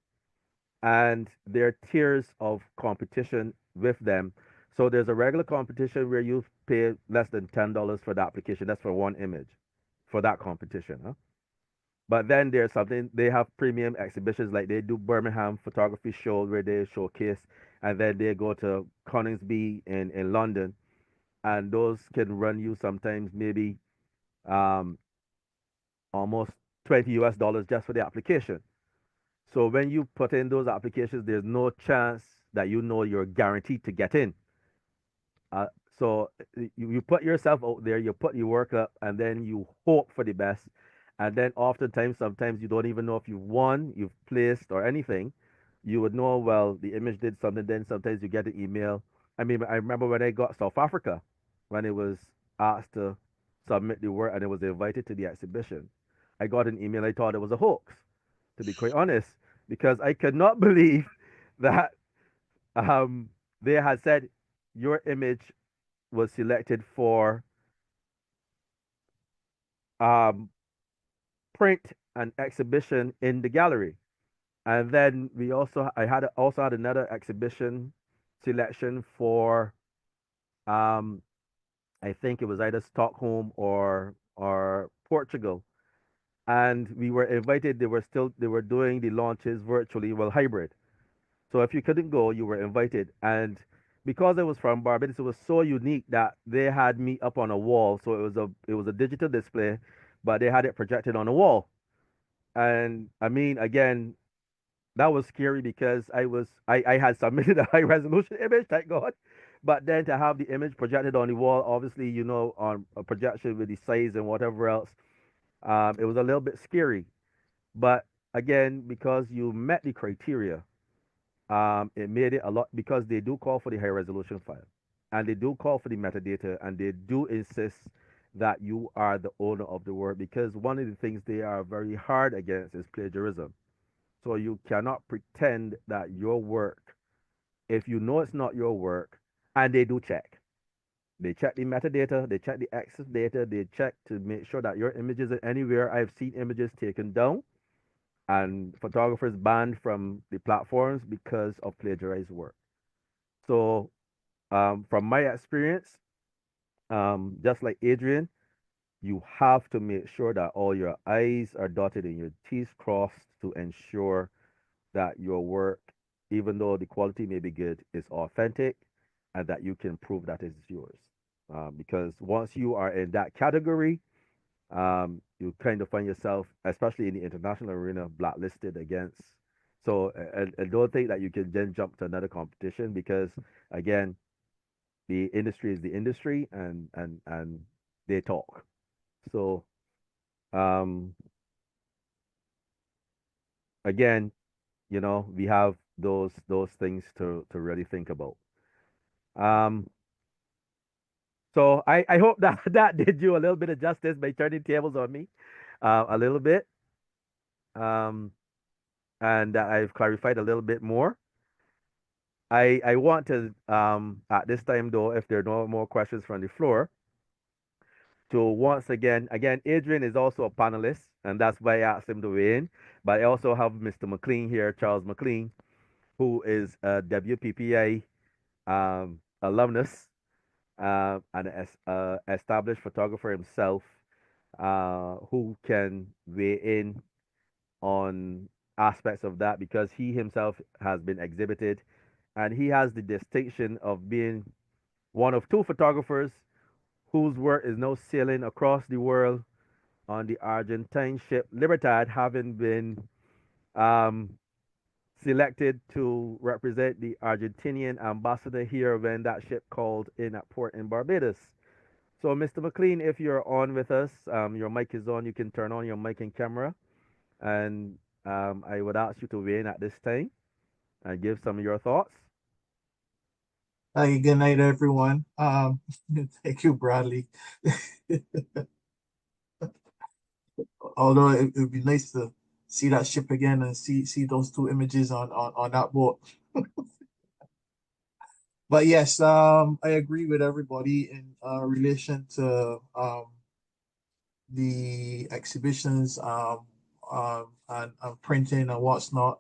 and there are tiers of competition with them. So there's a regular competition where you pay less than $10 for the application. That's for one image for that competition. Huh? But then there's something they have premium exhibitions like they do Birmingham photography show where they showcase, and then they go to Coningsby in London, and those can run you sometimes maybe um, almost $20 just for the application. So when you put in those applications, there's no chance that you know you're guaranteed to get in. Uh, so you put yourself out there, you put your work up, and then you hope for the best. And then oftentimes, sometimes you don't even know if you've won, you've placed, or anything. You would know, well, the image did something. Then sometimes you get an email. I mean, I remember when I got South Africa, when it was asked to submit the work and it was invited to the exhibition. I got an email. I thought it was a hoax, to be quite honest, because I could not believe that um, they had said your image was selected for um, print and exhibition in the gallery. And then I had also had another exhibition selection for um, I think it was either Stockholm or Portugal. And we were invited. They were doing the launches virtually, well, hybrid. So if you couldn't go, you were invited. And because I was from Barbados, it was so unique that they had me up on a wall. So it was a digital display, but they had it projected on a wall. And I mean, again, that was scary because I had submitted a high resolution image, thank God. But then to have the image projected on the wall, obviously, on a projection with the size and whatever else, it was a little bit scary. But again, because you met the criteria, it made it a lot because they do call for the high resolution file and they do call for the metadata and they do insist that you are the owner of the work because one of the things they are very hard against is plagiarism. So you cannot pretend that your work, if you know it's not your work, and they do check. They check the metadata, they check the access data, they check to make sure that your image isn't anywhere. I've seen images taken down and photographers banned from the platforms because of plagiarized work. So, from my experience, just like Adrian, you have to make sure that all your I's are dotted and your T's crossed to ensure that your work, even though the quality may be good, is authentic and that you can prove that it's yours. Because once you are in that category, you kind of find yourself, especially in the international arena, blacklisted against. So I don't think that you can then jump to another competition because, again, the industry is the industry and they talk. So um, again, we have those things to really think about. Um, so I hope that that did you a little bit of justice by turning tables on me a little bit, um, and that I've clarified a little bit more. I want to at this time though, if there are no more questions from the floor, to once again, Adrian is also a panelist, and that's why I asked him to weigh in. But I also have Mr. McLean here, Charles McLean, who is a WPPA alumnus and established photographer himself, who can weigh in on aspects of that because he himself has been exhibited and he has the distinction of being one of two photographers whose work is now sailing across the world on the Argentine ship Libertad, having been um, selected to represent the Argentinian ambassador here when that ship called in at port in Barbados. So, Mr. McLean, if you're on with us, your mic is on. You can turn on your mic and camera, and I would ask you to weigh in at this time and give some of your thoughts. Hi, good night, everyone. Thank you, Bradley. Although it would be nice to see that ship again and see those two images on that boat. But yes, I agree with everybody in relation to the exhibitions and printing and what's not.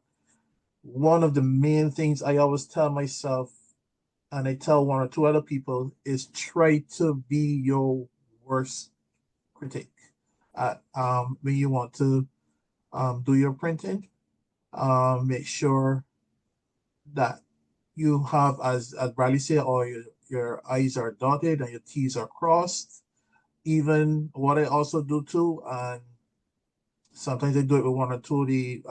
One of the main things I always tell myself, and I tell one or two other people, is try to be your worst critic. When you want to do your printing, make sure that you have, as Bradley said, all your I's are dotted and your T's are crossed. Even what I also do too, and sometimes I do it with one or two of the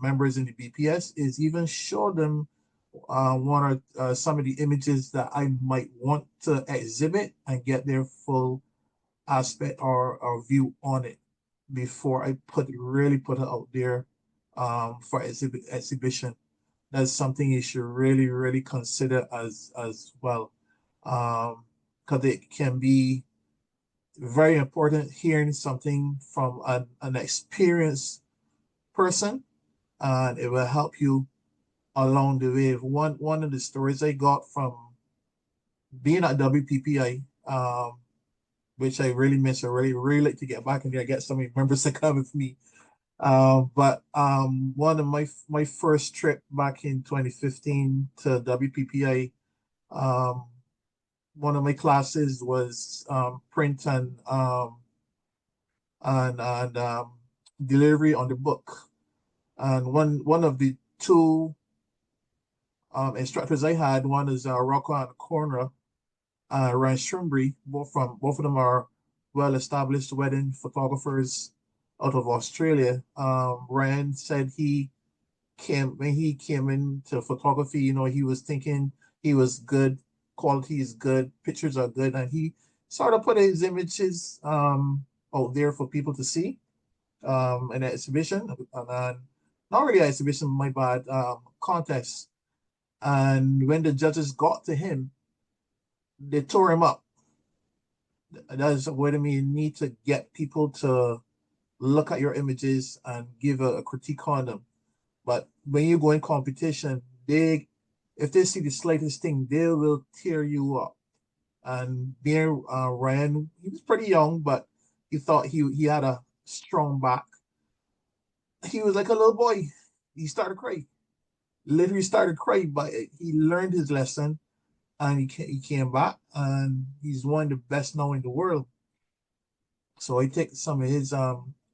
members in the BPS, is even show them one or some of the images that I might want to exhibit and get their full aspect or view on it before I really put it out there for exhibition. That's something you should really consider as well, because it can be very important hearing something from an experienced person, and it will help you along the way. One of the stories I got from being at WPPI, which I really miss. I really like to get back in there, get some members to come with me. But one of my first trip back in 2015 to WPPI, one of my classes was print and delivery on the book. And one of the two instructors I had, one is Rocco and Corner, Ryan Schumbury. Both of them are well-established wedding photographers out of Australia. Ryan said when he came into photography, he was thinking he was good, quality is good, pictures are good, and he sort of put his images out there for people to see in an exhibition, and not really an exhibition, my bad, contest. And when the judges got to him, they tore him up. That's what I mean. You need to get people to look at your images and give a critique on them. But when you go in competition, if they see the slightest thing, they will tear you up. And being Ryan, he was pretty young, but he thought he had a strong back. He was like a little boy. He started crying, literally started crying, but he learned his lesson and he came back and he's one of the best now in the world. So I take some of his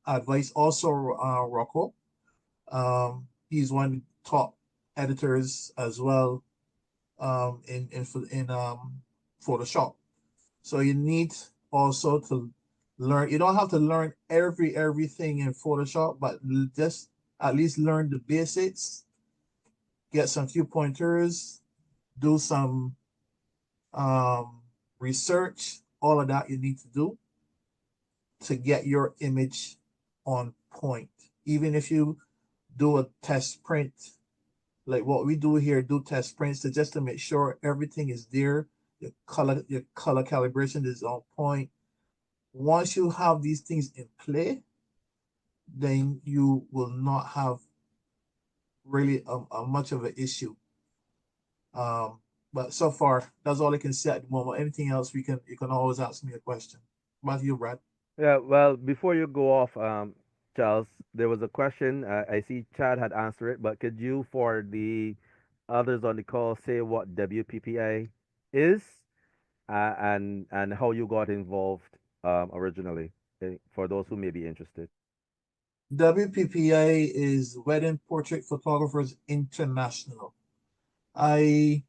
advice. Also, Rocco, he's one of the top editors as well in Photoshop. So you need also to learn. You don't have to learn everything in Photoshop, but just at least learn the basics. Get some few pointers. Do some research. All of that you need to do to get your image on point. Even if you do a test print, like what we do here, do test prints to just to make sure everything is there. Your color calibration is on point. Once you have these things in play, then you will not have really a much of an issue. But so far, that's all I can say at the moment. Anything else, you can always ask me a question. About you, Brad? Yeah, well, before you go off, Charles, there was a question. I see Chad had answered it, but could you, for the others on the call, say what WPPA is and how you got involved originally, for those who may be interested? WPPA is Wedding Portrait Photographers International. I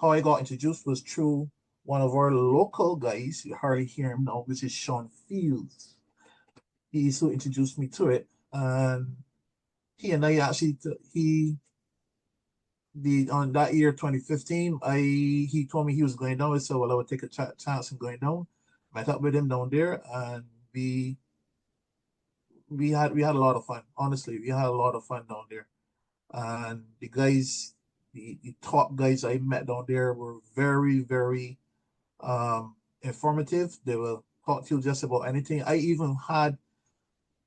How I got introduced was through one of our local guys. You hardly hear him now, which is Sean Fields. He's who introduced me to it, and he and I actually he the on that year 2015. He told me he was going down. I said, well, I would take a chance in going down. Met up with him down there, and we had a lot of fun. Honestly, we had a lot of fun down there. And the guys, the top guys I met down there were very, very informative. They will talk to you just about anything. I even had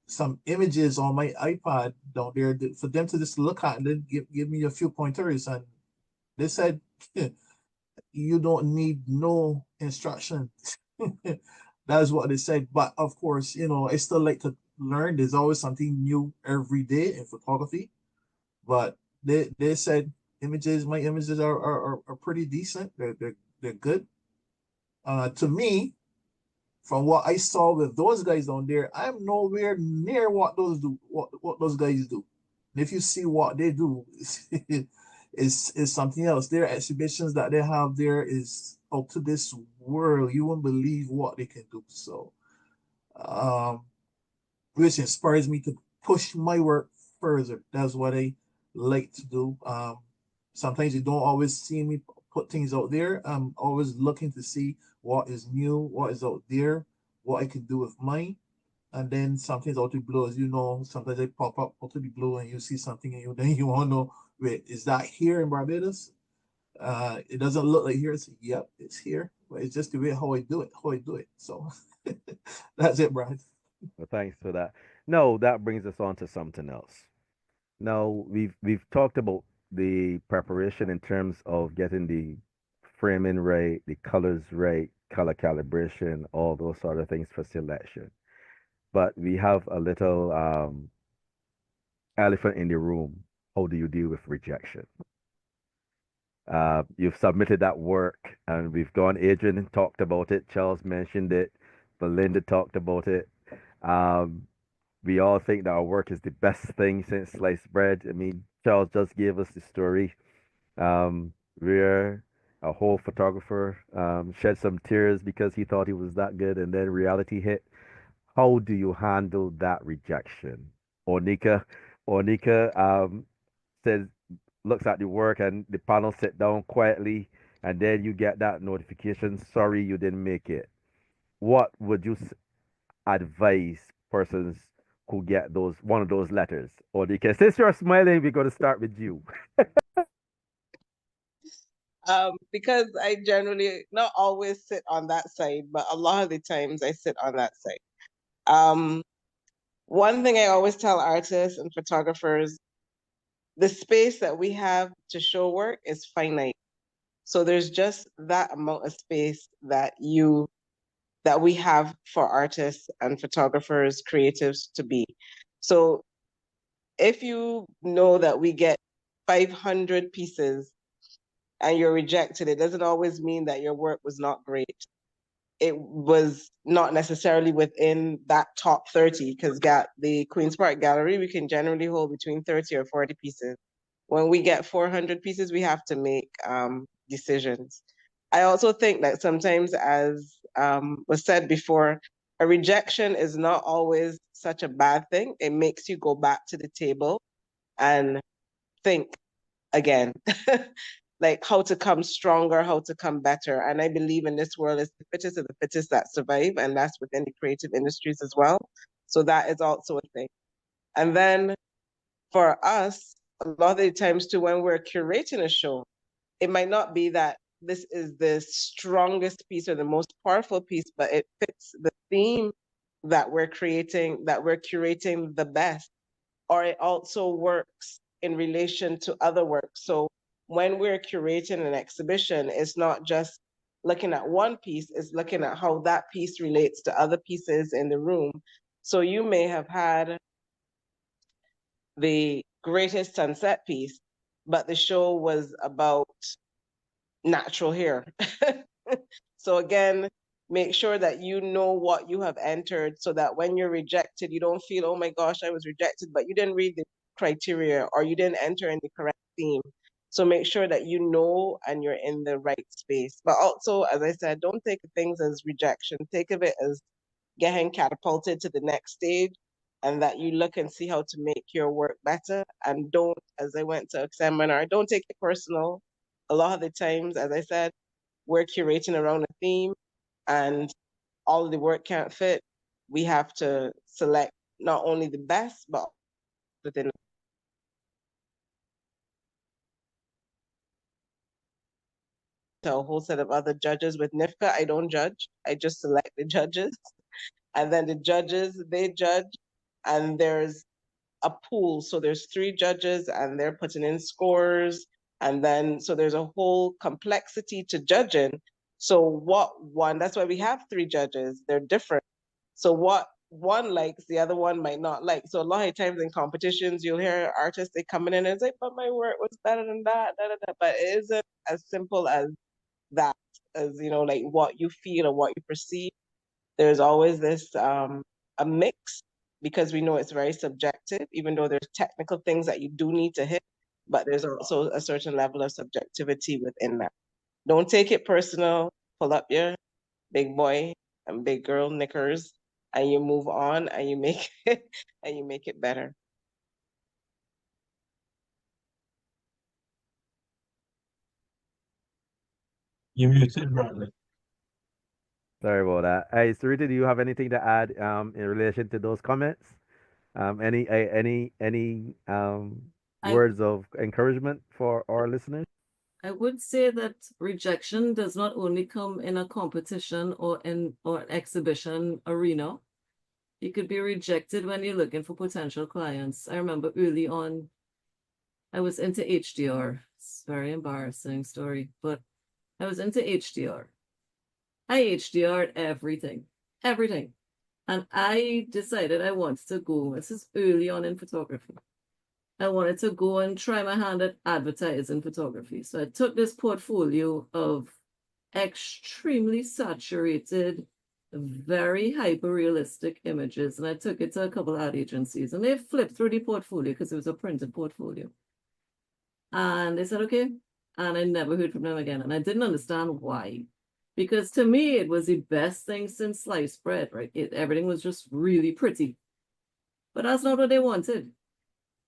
some images on my iPad down there for them to just look at and then give me a few pointers. And they said, you don't need no instruction. That's what they said. But of course, I still like to learn. There's always something new every day in photography. But they said my images are pretty decent. They're good. To me, from what I saw with those guys down there, I'm nowhere near what those guys do. And if you see what they do, is something else. Their exhibitions that they have there is out to this world. You won't believe what they can do. So, um, which inspires me to push my work further. That's what I like to do. Sometimes you don't always see me put things out there. I'm always looking to see what is new, what is out there, what I can do with mine. And then something's out of the blue, as you know, sometimes they pop up out of the blue and you see something and then you want to know, wait, is that here in Barbados? It doesn't look like here. It's, yep, it's here. But it's just the way how I do it. So that's it, Brian. Well, thanks for that. No, that brings us on to something else. Now, we've talked about the preparation in terms of getting the framing right, the colors right, color calibration, all those sort of things for selection. But we have a little elephant in the room. How do you deal with rejection? You've submitted that work, and we've gone. Adrian talked about it. Charles mentioned it. Belinda talked about it. Um, we all think that our work is the best thing since sliced bread. I mean, Charles just gave us the story where a whole photographer shed some tears because he thought he was that good, and then reality hit. How do you handle that rejection? Onika, Onika says, looks at the work, and the panel sit down quietly, and then you get that notification, sorry, you didn't make it. What would you advise persons who get those one of those letters? Onika, since you're smiling, we're going to start with you. Because I generally not always sit on that side, but a lot of the times I sit on that side. One thing I always tell artists and photographers, the space that we have to show work is finite. So there's just that amount of space that we have for artists and photographers, creatives to be. So if you know that we get 500 pieces and you're rejected, it doesn't always mean that your work was not great. It was not necessarily within that top 30, because the Queen's Park Gallery, we can generally hold between 30 or 40 pieces. When we get 400 pieces, we have to make decisions. I also think that sometimes, as was said before, a rejection is not always such a bad thing. It makes you go back to the table and think again, like how to come stronger, how to come better. And I believe in this world, it's the fittest of the fittest that survive, and that's within the creative industries as well. So that is also a thing. And then for us, a lot of the times too, when we're curating a show, it might not be that this is the strongest piece or the most powerful piece, but it fits the theme that we're creating, that we're curating the best, or it also works in relation to other works. So when we're curating an exhibition, it's not just looking at one piece, it's looking at how that piece relates to other pieces in the room. So you may have had the greatest sunset piece, but the show was about natural hair. So again, make sure that you know what you have entered so that when you're rejected, you don't feel, oh my gosh, I was rejected, but you didn't read the criteria or you didn't enter in the correct theme. So make sure that you know and you're in the right space. But also, as I said, don't take things as rejection. Think of it as getting catapulted to the next stage, and that you look and see how to make your work better. And don't, as I went to a seminar, don't take it personal. A lot of the times, as I said, we're curating around a theme and all of the work can't fit. We have to select not only the best, but within a whole set of other judges. With NIFCA, I don't judge. I just select the judges. And then the judges, they judge. And there's a pool. So there's 3 judges and they're putting in scores. And then, so there's a whole complexity to judging. So that's why we have 3 judges. They're different. So what one likes, the other one might not like. So a lot of times in competitions, you'll hear artists, they come in and it's like, but my work was better than that, da, da, da. But it isn't as simple as that, as, like what you feel or what you perceive. There's always this, a mix, because we know it's very subjective, even though there's technical things that you do need to hit, but there's also a certain level of subjectivity within that. Don't take it personal. Pull up your big boy and big girl knickers, and you move on and you make it and you make it better. You muted, Bradley. Sorry about that. Hey, Sarita, do you have anything to add in relation to those comments? Any I words of encouragement for our listeners? I would say that rejection does not only come in a competition or an exhibition arena. You could be rejected when you're looking for potential clients. I remember early on, I was into HDR. It's a very embarrassing story, but I was into HDR. I HDR'd everything, everything. And I decided I wanted to go, this is early on in photography. I wanted to go and try my hand at advertising photography. So I took this portfolio of extremely saturated, very hyper-realistic images, and I took it to a couple ad agencies, and they flipped through the portfolio because it was a printed portfolio. And they said, okay. And I never heard from them again. And I didn't understand why. Because to me, it was the best thing since sliced bread, right? Everything was just really pretty. But that's not what they wanted.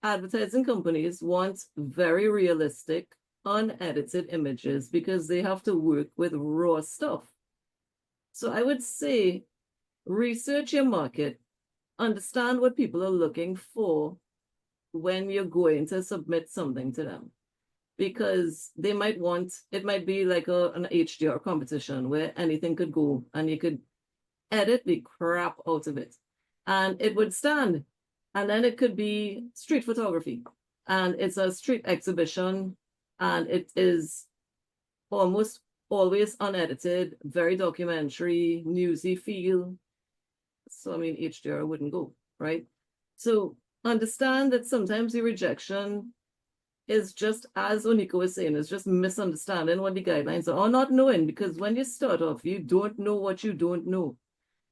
Advertising companies want very realistic, unedited images because they have to work with raw stuff. So I would say research your market, understand what people are looking for when you're going to submit something to them. Because they might want, it might be like an HDR competition where anything could go and you could edit the crap out of it and it would stand. And then it could be street photography and it's a street exhibition and it is almost always unedited, very documentary, newsy feel. So I mean, HDR wouldn't go, right? So understand that sometimes the rejection is just, as Onika was saying, is just misunderstanding what the guidelines are, or not knowing, because when you start off, you don't know what you don't know.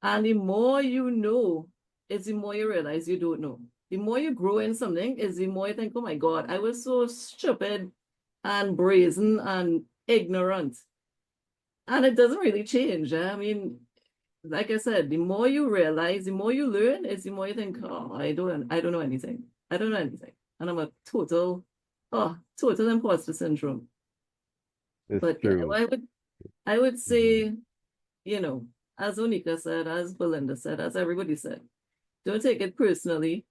And the more you know, is the more you realize you don't know. The more you grow in something, is the more you think, oh my God, I was so stupid and brazen and ignorant. And it doesn't really change. I mean, like I said, the more you realize, the more you learn, is the more you think, oh, I don't know anything. I don't know anything. And I'm a total imposter syndrome. It's But yeah, true. I would Mhm. say, you know, as Onika said, as Belinda said, as everybody said, don't take it personally.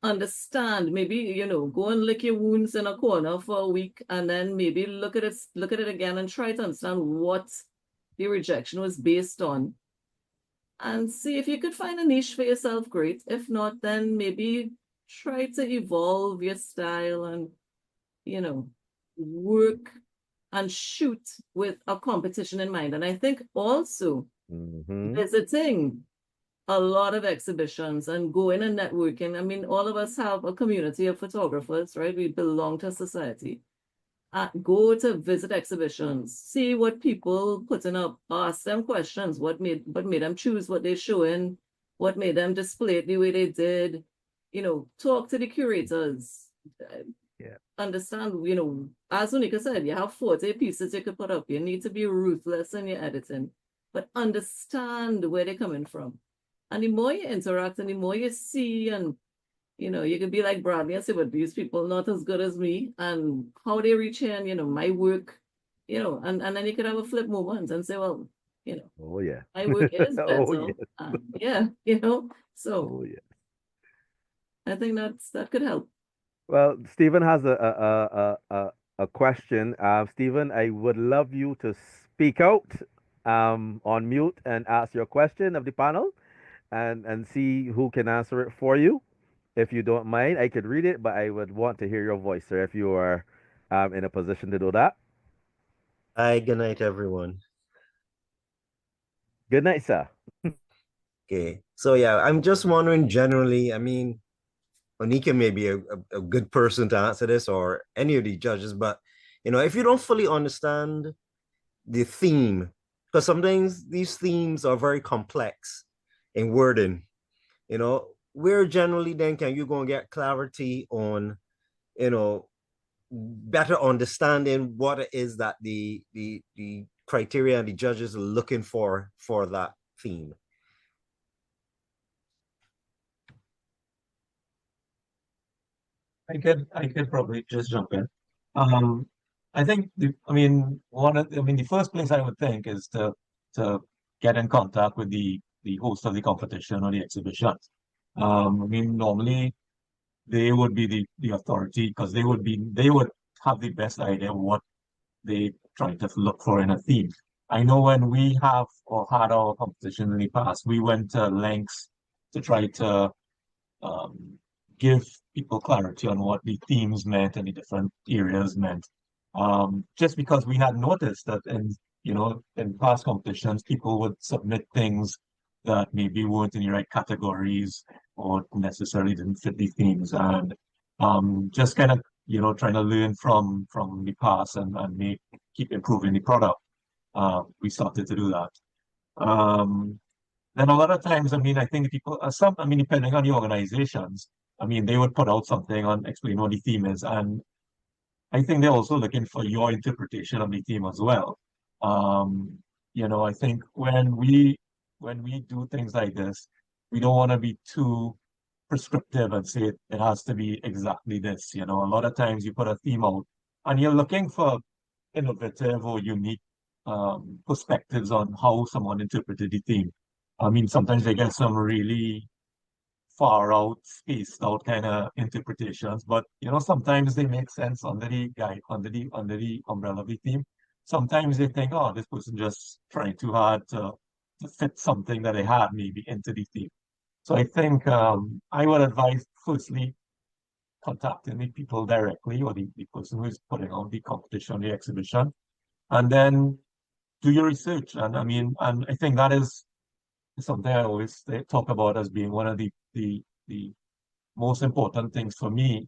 Understand, maybe, you know, go and lick your wounds in a corner for a week, and then maybe look at it again and try to understand what the rejection was based on, and see if you could find a niche for yourself. Great. If not, then maybe try to evolve your style and, you know, work and shoot with a competition in mind. And I think also visiting a lot of exhibitions and going and networking. I mean, all of us have a community of photographers, right? We belong to a society. Go to visit exhibitions, see what people putting up, ask them questions. What made them choose what they're showing? What made them display it the way they did? You know, talk to the curators. Yeah. Understand, you know, as Unika said, you have 40 pieces you could put up. You need to be ruthless in your editing, but understand where they're coming from. And the more you interact and the more you see, and you know, you could be like Bradley and say, but these people not as good as me, and how they reach in, you know, my work, you know, and then you could have a flip moment and say, well, you know, Oh yeah. my work is Oh better. yes. Yeah, you know, so Oh yeah. I think that could help. Well, Stephen has a question. Stephen, I would love you to speak out on mute and ask your question of the panel, and see who can answer it for you. If you don't mind, I could read it, but I would want to hear your voice, sir, if you are in a position to do that. Hi, good night, everyone. Good night, sir. Okay, so yeah, I'm just wondering generally, I mean, Onika may be a good person to answer this or any of the judges, but if you don't fully understand the theme, because sometimes these themes are very complex in wording, where generally then can you go and get clarity on, you know, better understanding what it is that the criteria and the judges are looking for that theme. I could probably just jump in. I think the first place I would think is to get in contact with the host of the competition or the exhibition. Normally they would be the authority because they would have the best idea what they try to look for in a theme. I know when we have or had our competition in the past, we went to lengths to try to um, give people clarity on what the themes meant and the different areas meant. Just because we had noticed that in past competitions, people would submit things that maybe weren't in the right categories or necessarily didn't fit the themes, and just kind of trying to learn from the past and keep improving the product. We started to do that. Then a lot of times, I think people, depending on the organizations, they would put out something on explain what the theme is. And I think they're also looking for your interpretation of the theme as well. I think when we do things like this, we don't want to be too prescriptive and say it has to be exactly this. A lot of times you put a theme out and you're looking for innovative or unique perspectives on how someone interpreted the theme. Sometimes they get some really far out, spaced out kind of interpretations, but sometimes they make sense under the guide, under the umbrella of the theme. Sometimes they think, oh, this person just trying too hard to fit something that they had maybe into the theme. So I think I would advise firstly contacting the people directly or the person who is putting on the competition, the exhibition, and then do your research. And I mean, and I think that is something I always talk about as being one of the most important things for me,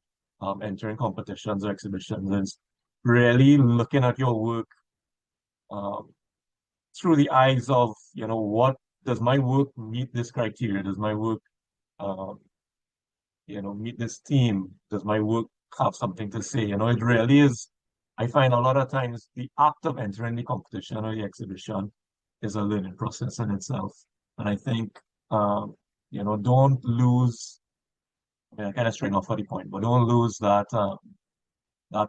entering competitions or exhibitions, is really looking at your work um, through the eyes of, what does my work meet this criteria? Does my work, um, meet this theme? Does my work have something to say? It really is. I find a lot of times the act of entering the competition or the exhibition is a learning process in itself. And I think, don't lose, I mean, I kind of string off for the point, but don't lose that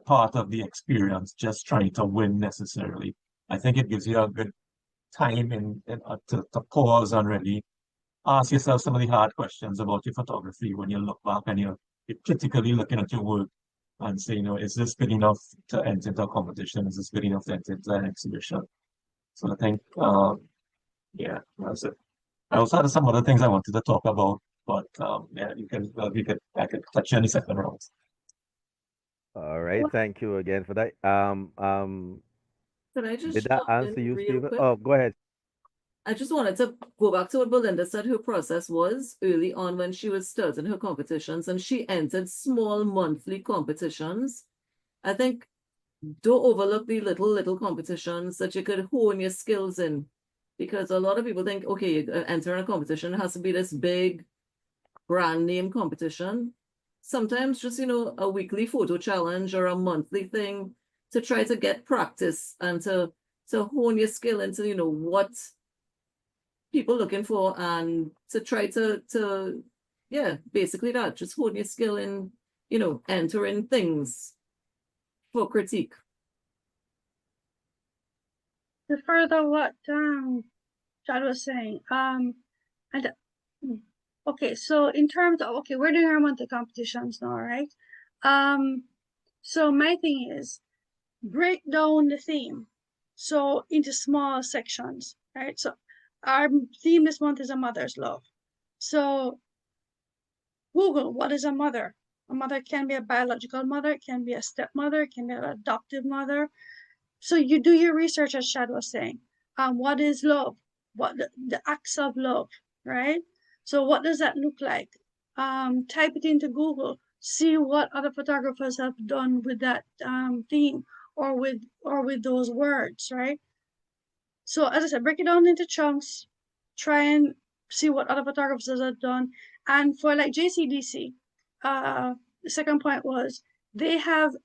part of the experience just trying to win necessarily. I think it gives you a good time to pause and really ask yourself some of the hard questions about your photography when you look back and you're critically looking at your work and say, is this good enough to enter into a competition? Is this good enough to enter into an exhibition? So I think, yeah, that's it. I also had some other things I wanted to talk about, but yeah, I could touch on the second round. All right, thank you again for that. Could I just Did that jump answer in you, real Stephen? quick? Oh, go ahead. I just wanted to go back to what Belinda said her process was early on when she was starting her competitions, and she entered small monthly competitions. I think don't overlook the little competitions that you could hone your skills in, because a lot of people think, okay, you enter a competition, it has to be this big brand name competition. Sometimes just, a weekly photo challenge or a monthly thing to try to get practice and to hone your skill into, what people looking for, and to try to yeah, basically that, just hone your skill in, entering things for critique. To further what Chad was saying, and okay, so in terms of, okay, we're doing our monthly competitions now, right? So my thing is break down the theme so into small sections, right? So our theme this month is a mother's love. So Google, what is a mother? A mother can be a biological mother, it can be a stepmother, it can be an adoptive mother. So you do your research, as Shad was saying. What is love? What the acts of love, right? So what does that look like? Type it into Google. See what other photographers have done with that theme or with those words, right? So as I said, break it down into chunks. Try and see what other photographers have done. And for like JCDC, the second point was they have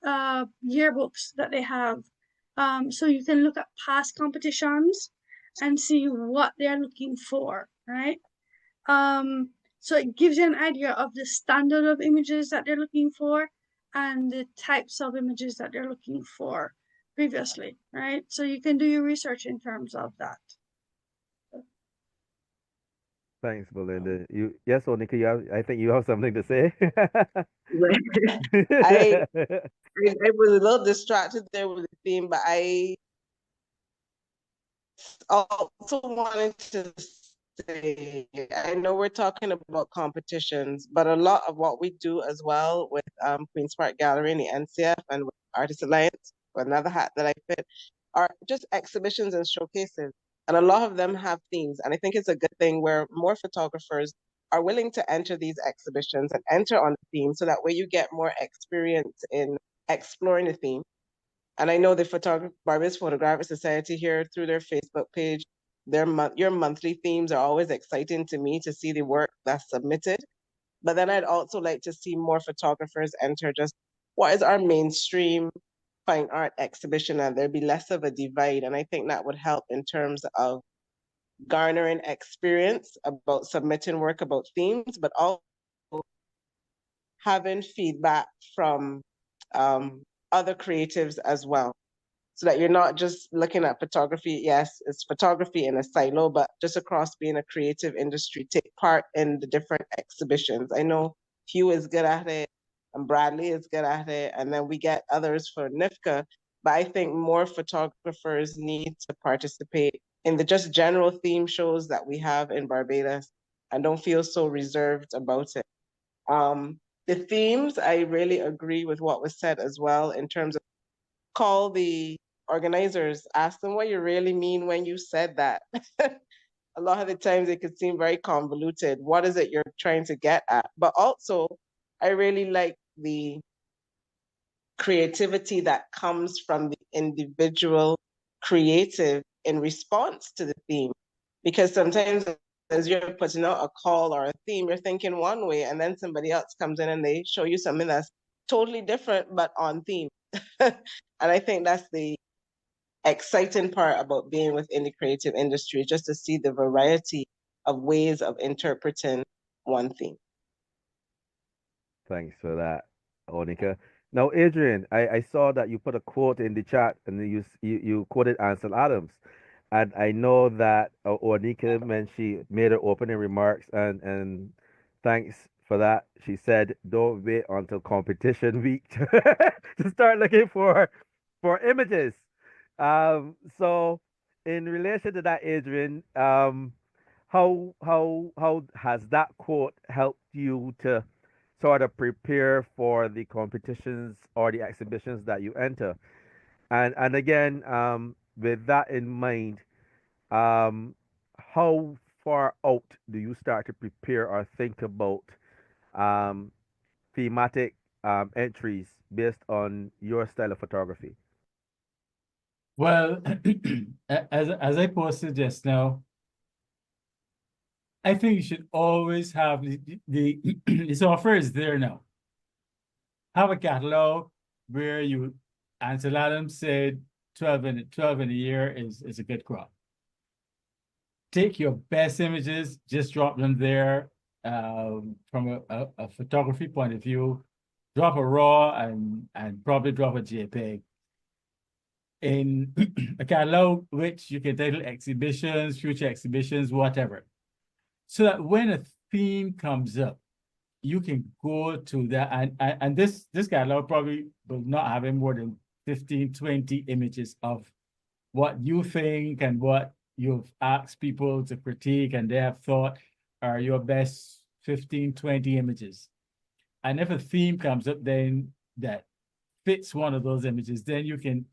yearbooks that they have. So you can look at past competitions and see what they're looking for, right? So it gives you an idea of the standard of images that they're looking for and the types of images that they're looking for previously, right? So you can do your research in terms of that. Thanks, Belinda. Yes, Onika, I think you have something to say. I was a little distracted there with the theme, but I also wanted to say, I know we're talking about competitions, but a lot of what we do as well with Queen's Park Gallery and the NCF and with Artist Alliance, another hat that I fit, are just exhibitions and showcases. And a lot of them have themes. And I think it's a good thing where more photographers are willing to enter these exhibitions and enter on the theme, so that way you get more experience in exploring the theme. And I know the Barbados Photographic Society here, through their Facebook page, your monthly themes are always exciting to me to see the work that's submitted. But then I'd also like to see more photographers enter just what is our mainstream fine art exhibition, and there'd be less of a divide. And I think that would help in terms of garnering experience about submitting work about themes, but also having feedback from other creatives as well, so that you're not just looking at photography. Yes, it's photography in a silo, but just across being a creative industry, take part in the different exhibitions. I know Hugh is good at it and Bradley is good at it, and then we get others for NIFCA, but I think more photographers need to participate in the just general theme shows that we have in Barbados, and don't feel so reserved about it. The themes, I really agree with what was said as well, in terms of call the organizers, ask them what you really mean when you said that. A lot of the times it could seem very convoluted. What is it you're trying to get at? But also, I really like the creativity that comes from the individual creative in response to the theme. Because sometimes as you're putting out a call or a theme, you're thinking one way, and then somebody else comes in and they show you something that's totally different but on theme. And I think that's the exciting part about being within the creative industry, just to see the variety of ways of interpreting one theme. Thanks for that, Onika. Now, Adrian, I saw that you put a quote in the chat and you quoted Ansel Adams. And I know that Onika, when she made her opening remarks, and thanks for that. She said, don't wait until competition week to start looking for images. So in relation to that, Adrian, how has that quote helped you to sort of prepare for the competitions or the exhibitions that you enter? And again, with that in mind, um, how far out do you start to prepare or think about um, thematic entries based on your style of photography? Well, as I posted just now, I think you should always have the this offer is there now. Have a catalog where you, Ansel Adams said 12 in a year is a good crop. Take your best images, just drop them there. From a photography point of view, drop a raw and probably drop a JPEG in a catalog, which you can title exhibitions, future exhibitions, whatever. So that when a theme comes up, you can go to that, and this catalog probably will not have any more than 15, 20 images of what you think and what you've asked people to critique and they have thought are your best 15, 20 images. And if a theme comes up then that fits one of those images, then you can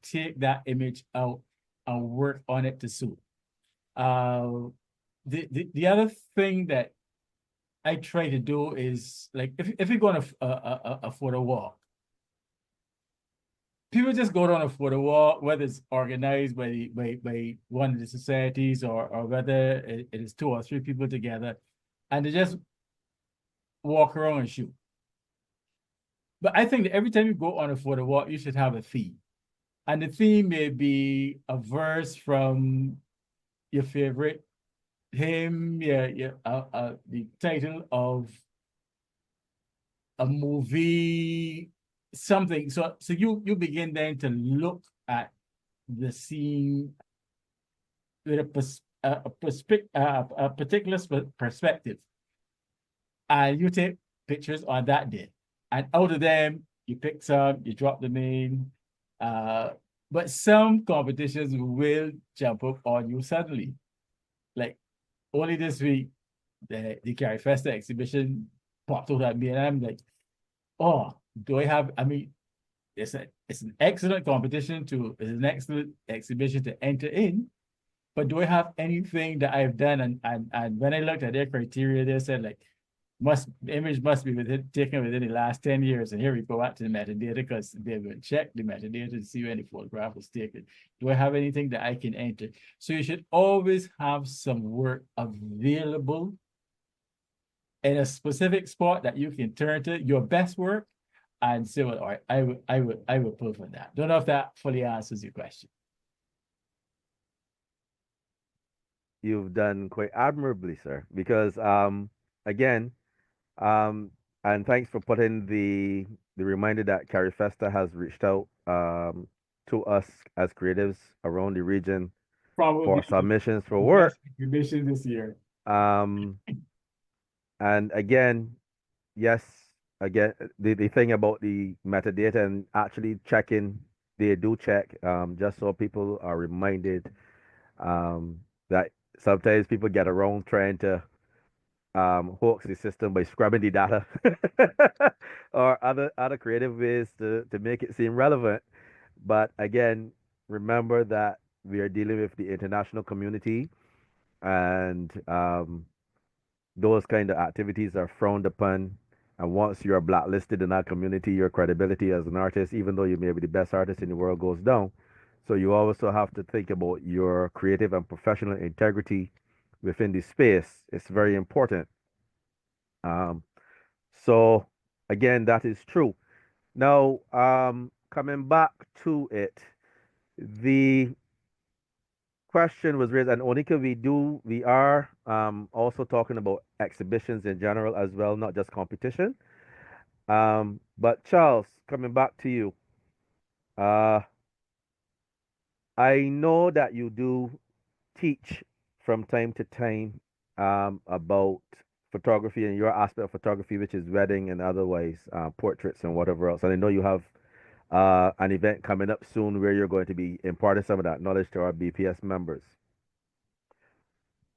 take that image out and work on it to suit. The other thing that I try to do is, like, if you go on a photo walk, people just go on a photo walk, whether it's organized by one of the societies or whether it is 2 or 3 people together, and they just walk around and shoot. But I think that every time you go on a photo walk, you should have a theme. And the theme may be a verse from your favorite hymn, the title of a movie, something. So you begin then to look at the scene with a particular perspective, and you take pictures on that day. And out of them, you pick some, you drop them in. But some competitions will jump up on you suddenly. Like only this week, the Carry Festa exhibition popped out at me, and I'm like, oh, do I have? I mean, it's an excellent it's an excellent exhibition to enter in. But do I have anything that I've done? And when I looked at their criteria, they said like the image must be taken within the last 10 years. And here we go out to the metadata because they're going to check the metadata to see when the photograph was taken. Do I have anything that I can enter? So you should always have some work available in a specific spot that you can turn to your best work and say, well, all right, I will pull from that. Don't know if that fully answers your question. You've done quite admirably, sir. Because again, and thanks for putting the reminder that Carifesta has reached out to us as creatives around the region for Probably submissions for the work. best exhibition this year. And again, yes, again, the thing about the metadata and actually checking, they do check, just so people are reminded that sometimes people get around trying to hoax the system by scrubbing the data or other creative ways to make it seem relevant. But again, remember that we are dealing with the international community, and those kind of activities are frowned upon. And once you're blacklisted in that community, your credibility as an artist, even though you may be the best artist in the world, goes down. So you also have to think about your creative and professional integrity within the space. It's very important. Um, so again, that is true. Now, coming back to it, the question was raised, and Onika, we are also talking about exhibitions in general as well, not just competition. But Charles, coming back to you, uh, I know that you do teach from time to time about photography and your aspect of photography, which is wedding and otherwise portraits and whatever else. And I know you have an event coming up soon where you're going to be imparting some of that knowledge to our BPS members.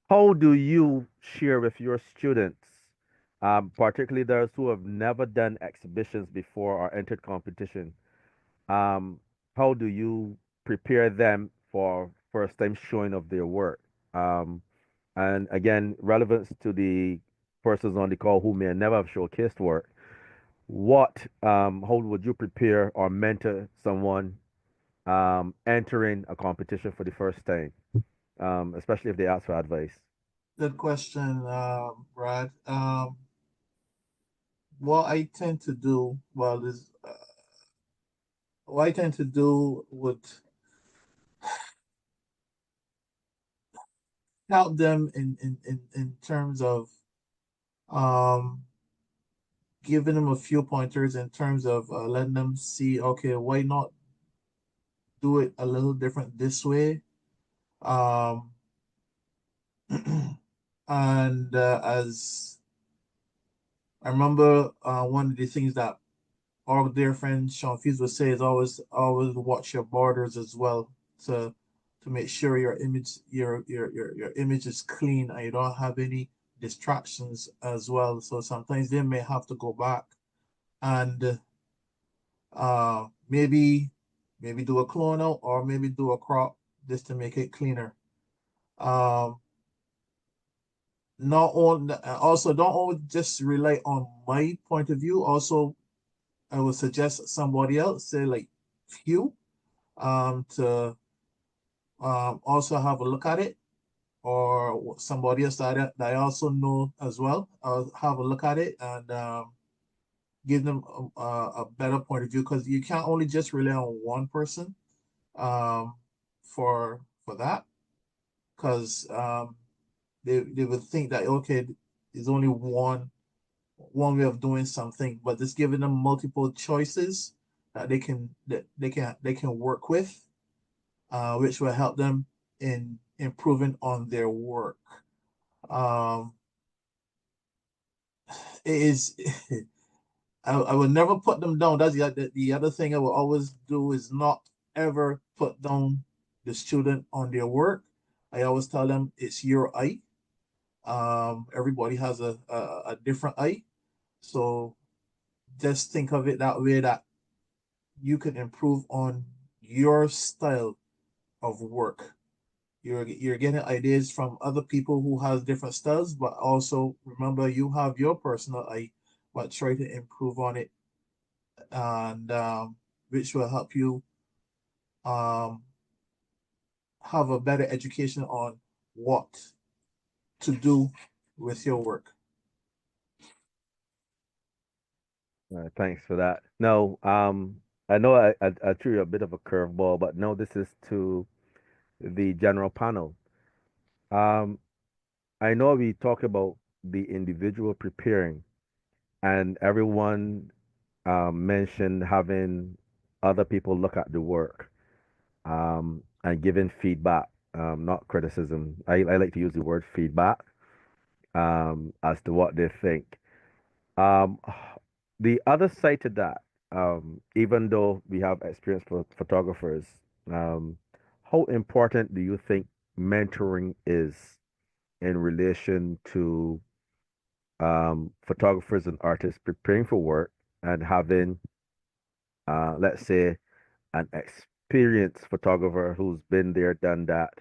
How do you share with your students, particularly those who have never done exhibitions before or entered competition? Um, how do you prepare them for first time showing of their work? Um, and again, relevance to the persons on the call who may never have showcased work. How would you prepare or mentor someone entering a competition for the first time, especially if they ask for advice? Good question, Brad. What I tend to do, well, is what I tend to do would help them in terms of um giving them a few pointers in terms of letting them see, okay, why not do it a little different this way? Um, and as I remember, one of the things that our dear friend Sean Fuse would say is always watch your borders as well to make sure your image is clean and you don't have any distractions as well. So sometimes they may have to go back and maybe do a clone out or maybe do a crop just to make it cleaner. Um, not on also don't always just rely on my point of view. Also, I would suggest somebody else, say like you, to also have a look at it, or somebody else that I also know as well. I'll have a look at it and give them a better point of view because you can't only just rely on one person um, for that because they would think that okay, there's only one way of doing something, but just giving them multiple choices that they can work with, which will help them in improving on their work. Um, it is I would never put them down. That's the other thing I will always do is not ever put down the student on their work. I always tell them it's your eye. Everybody has a different eye. So just think of it that way that you can improve on your style of work. You're getting ideas from other people who has different styles, but also remember you have your personal eye, but try to improve on it, and which will help you um, have a better education on what to do with your work. Thanks for that. No, I know I threw you a bit of a curveball, but no, this is to the general panel. Um, I know we talk about the individual preparing, and everyone mentioned having other people look at the work and giving feedback, not criticism. I like to use the word feedback as to what they think. Um, the other side to that, even though we have experienced photographers, um, how important do you think mentoring is in relation to photographers and artists preparing for work and having, let's say, an experienced photographer who's been there, done that,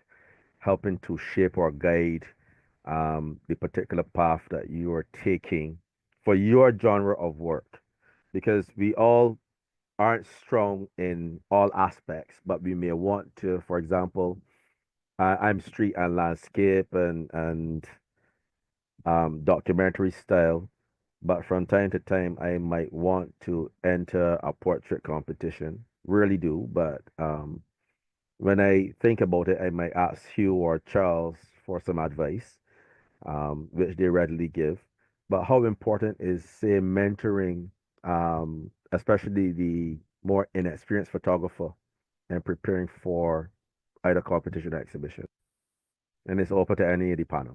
helping to shape or guide the particular path that you are taking for your genre of work. Because we all aren't strong in all aspects, but we may want to, for example, I'm street and landscape and documentary style, but from time to time I might want to enter a portrait competition. Really do, but when I think about it, I might ask Hugh or Charles for some advice, which they readily give. But how important is, say, mentoring, especially the more inexperienced photographer, and preparing for either competition or exhibition? And it's open to any of the panel.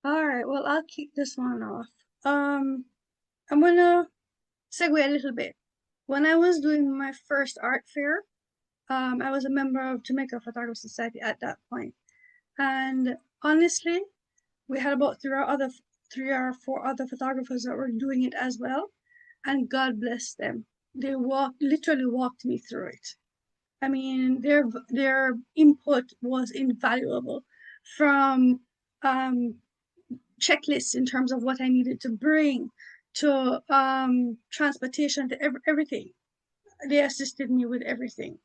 All right, well, I'll kick this one off. I'm gonna segue a little bit. When I was doing my first art fair, I was a member of Jamaica Photographic Society at that point. And honestly, we had about three or four other photographers that were doing it as well. And God bless them. They literally walked me through it. I mean, their input was invaluable, from checklists in terms of what I needed to bring to transportation to everything. They assisted me with everything.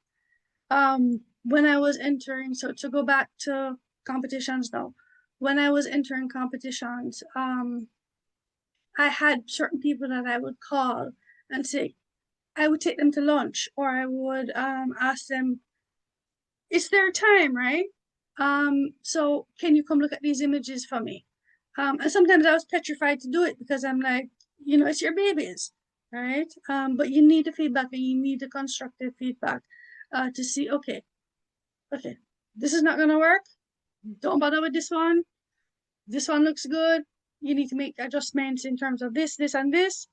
When I was entering, so to go back to competitions now, when I was entering competitions, I had certain people that I would call and say, I would take them to lunch, or I would ask them, it's their time, right? So can you come look at these images for me? And sometimes I was petrified to do it because I'm like, it's your babies, right? But you need the feedback, and you need the constructive feedback to see, okay, this is not gonna work. Don't bother with this one. This one looks good. You need to make adjustments in terms of this, and this.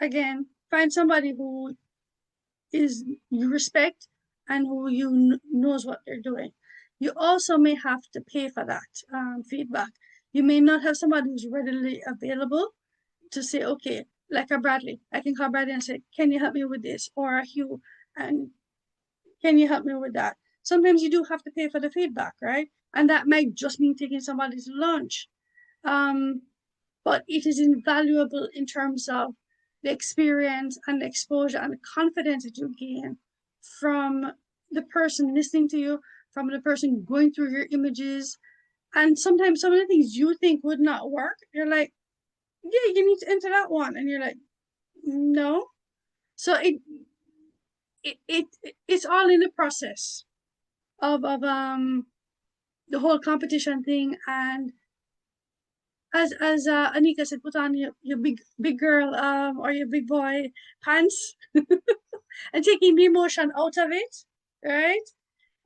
Again, find somebody who you respect and who knows what they're doing. You also may have to pay for that feedback. You may not have somebody who's readily available to say, okay, like a Bradley. I can call Bradley and say, can you help me with this? Or a Hugh, and can you help me with that? Sometimes you do have to pay for the feedback, right? And that might just mean taking somebody to lunch. But it is invaluable in terms of the experience and the exposure and the confidence that you gain from the person listening to you, from the person going through your images. And sometimes some of the things you think would not work, you're like, yeah, you need to enter that one. And you're like, no. So it's all in the process of the whole competition thing. And as Anika said, put on your big girl or your big boy pants and taking the emotion out of it, right?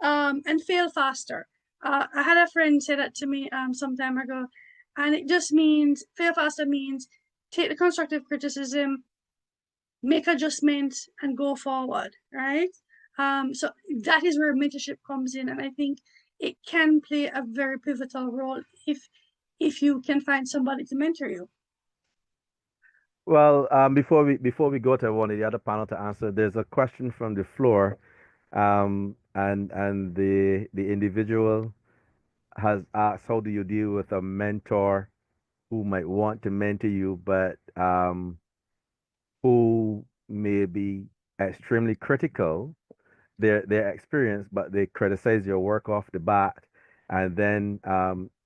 And fail faster. I had a friend say that to me some time ago, and it just means fail faster means take the constructive criticism, make adjustments, and go forward, right? So that is where mentorship comes in, and I think it can play a very pivotal role if you can find somebody to mentor you. Well, before we go to one of the other panel to answer, there's a question from the floor, and the individual has asked, how do you deal with a mentor who might want to mentor you, but who may be extremely critical their experience, but they criticize your work off the bat, and then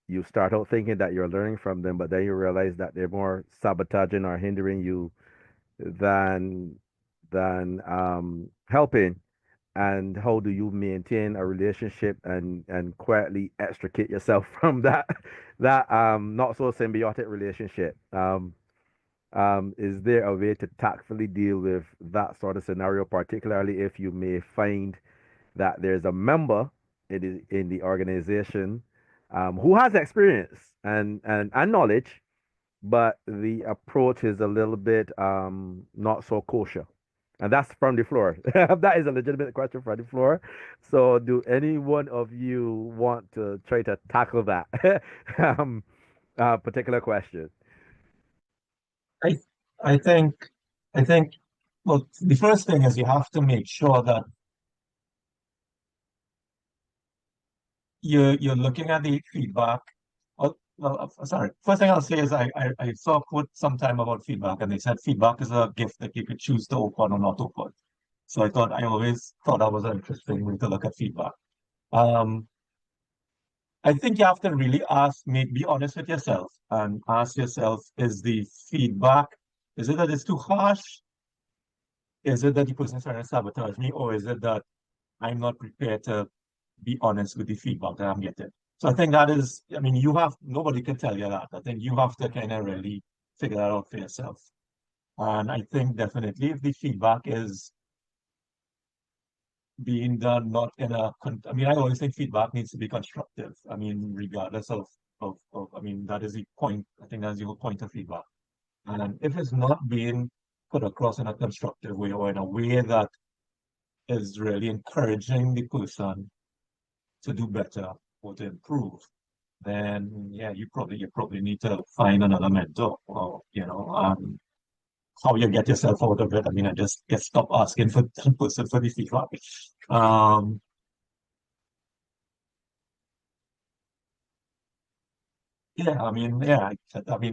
you start out thinking that you're learning from them, but then you realize that they're more sabotaging or hindering you than helping. And how do you maintain a relationship and quietly extricate yourself from that not so symbiotic relationship? Is there a way to tactfully deal with that sort of scenario, particularly if you may find that there's a member in the organization who has experience and knowledge, but the approach is a little bit not so kosher? And that's from the floor. That is a legitimate question from the floor. So, do any one of you want to try to tackle that um, particular question? I I think I think Well, the first thing is you have to make sure that you're looking at the feedback. Sorry. First thing I'll say is I saw a quote sometime about feedback, and they said feedback is a gift that you could choose to open or not open. So I always thought that was an interesting way to look at feedback. I think you have to really be honest with yourself and ask yourself, is the feedback, is it that it's too harsh? Is it that the person is trying to sabotage me? Or is it that I'm not prepared to be honest with the feedback that I'm getting? So I think that is, I mean, nobody can tell you that. I think you have to kind of really figure that out for yourself. And I think definitely if the feedback is being done not in I mean, I always think feedback needs to be constructive. I mean, regardless I mean, that is the point. I think that's the whole point of feedback. And if it's not being put across in a constructive way or in a way that is really encouraging the person to do better or to improve, then yeah, you probably need to find another mentor or, how you get yourself out of it. I mean, I just stop asking for the person for the feedback. Yeah, I mean, yeah, to me,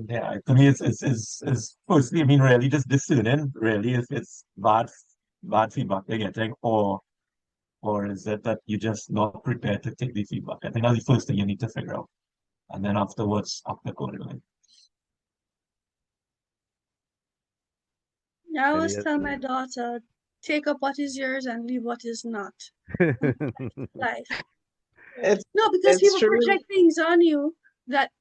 it's firstly, I mean, really just discerning, really, if it's bad feedback they're getting, or is it that you're just not prepared to take the feedback? I think that's the first thing you need to figure out, and then afterwards, act accordingly. Yeah, I always Yes. tell my daughter, take up what is yours and leave what is not. Life. It's No, because it's people true. project things on you that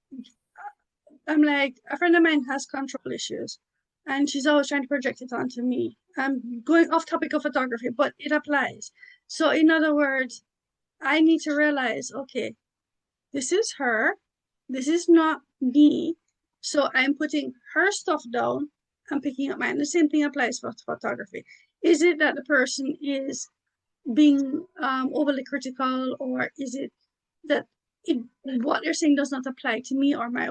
I'm like, a friend of mine has control issues and she's always trying to project it onto me. I'm going off topic of photography, but it applies. So, in other words, I need to realize, okay, this is her, this is not me. So, I'm putting her stuff down and picking up mine. The same thing applies for photography. Is it that the person is being overly critical, or is it that what they're saying does not apply to me or my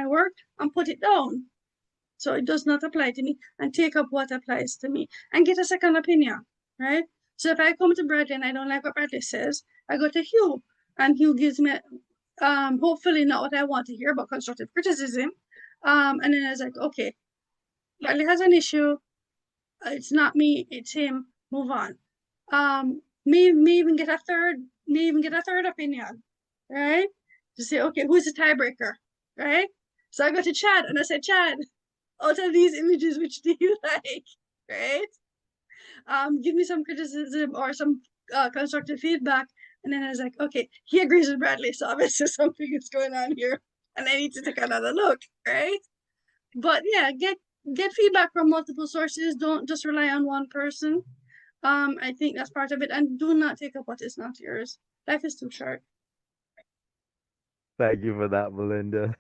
work, and put it down so it does not apply to me, and take up what applies to me and get a second opinion, right? So if I come to Bradley and I don't like what Bradley says, I go to Hugh, and Hugh gives me hopefully not what I want to hear, but constructive criticism. And then I was like, okay, Bradley has an issue, it's not me, it's him, move on. May even get a third opinion, right? To say, okay, who's the tiebreaker, right? So I go to Chad and I said, Chad, out of these images, which do you like, right? Give me some criticism or some constructive feedback. And then I was like, okay, he agrees with Bradley, so obviously something is going on here, and I need to take another look, right? But yeah, get feedback from multiple sources. Don't just rely on one person. I think that's part of it, and do not take up what is not yours. Life is too short. Thank you for that, Melinda.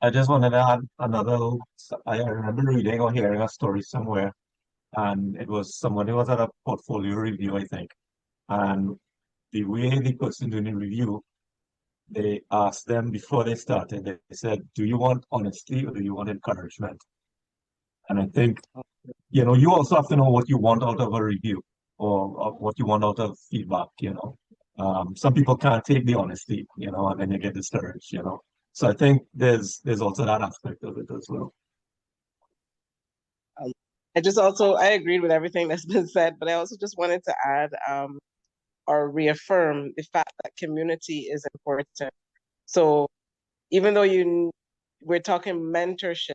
I just wanted to add another. I remember reading or hearing a story somewhere, and it was someone who was at a portfolio review, I think. And the way the person doing the review, they asked them before they started, they said, do you want honesty or do you want encouragement? And I think, you also have to know what you want out of a review or what you want out of feedback. Some people can't take the honesty, and then you get discouraged. So I think there's also that aspect of it as well. I agreed with everything that's been said, but I also just wanted to add or reaffirm the fact that community is important. So even though we're talking mentorship,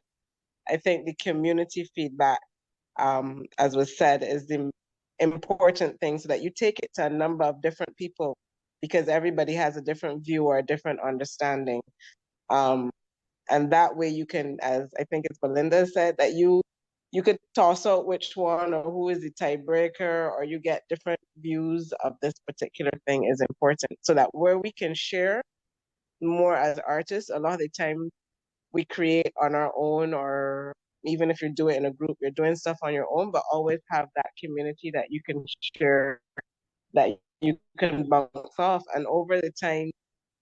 I think the community feedback, as was said, is the important thing, so that you take it to a number of different people, because everybody has a different view or a different understanding. And that way you can, as I think it's Belinda said, that you could toss out which one or who is the tiebreaker, or you get different views of this particular thing is important, so that where we can share more as artists, a lot of the time we create on our own, or even if you're doing it in a group, you're doing stuff on your own, but always have that community that you can share, that you can bounce off. And over the time,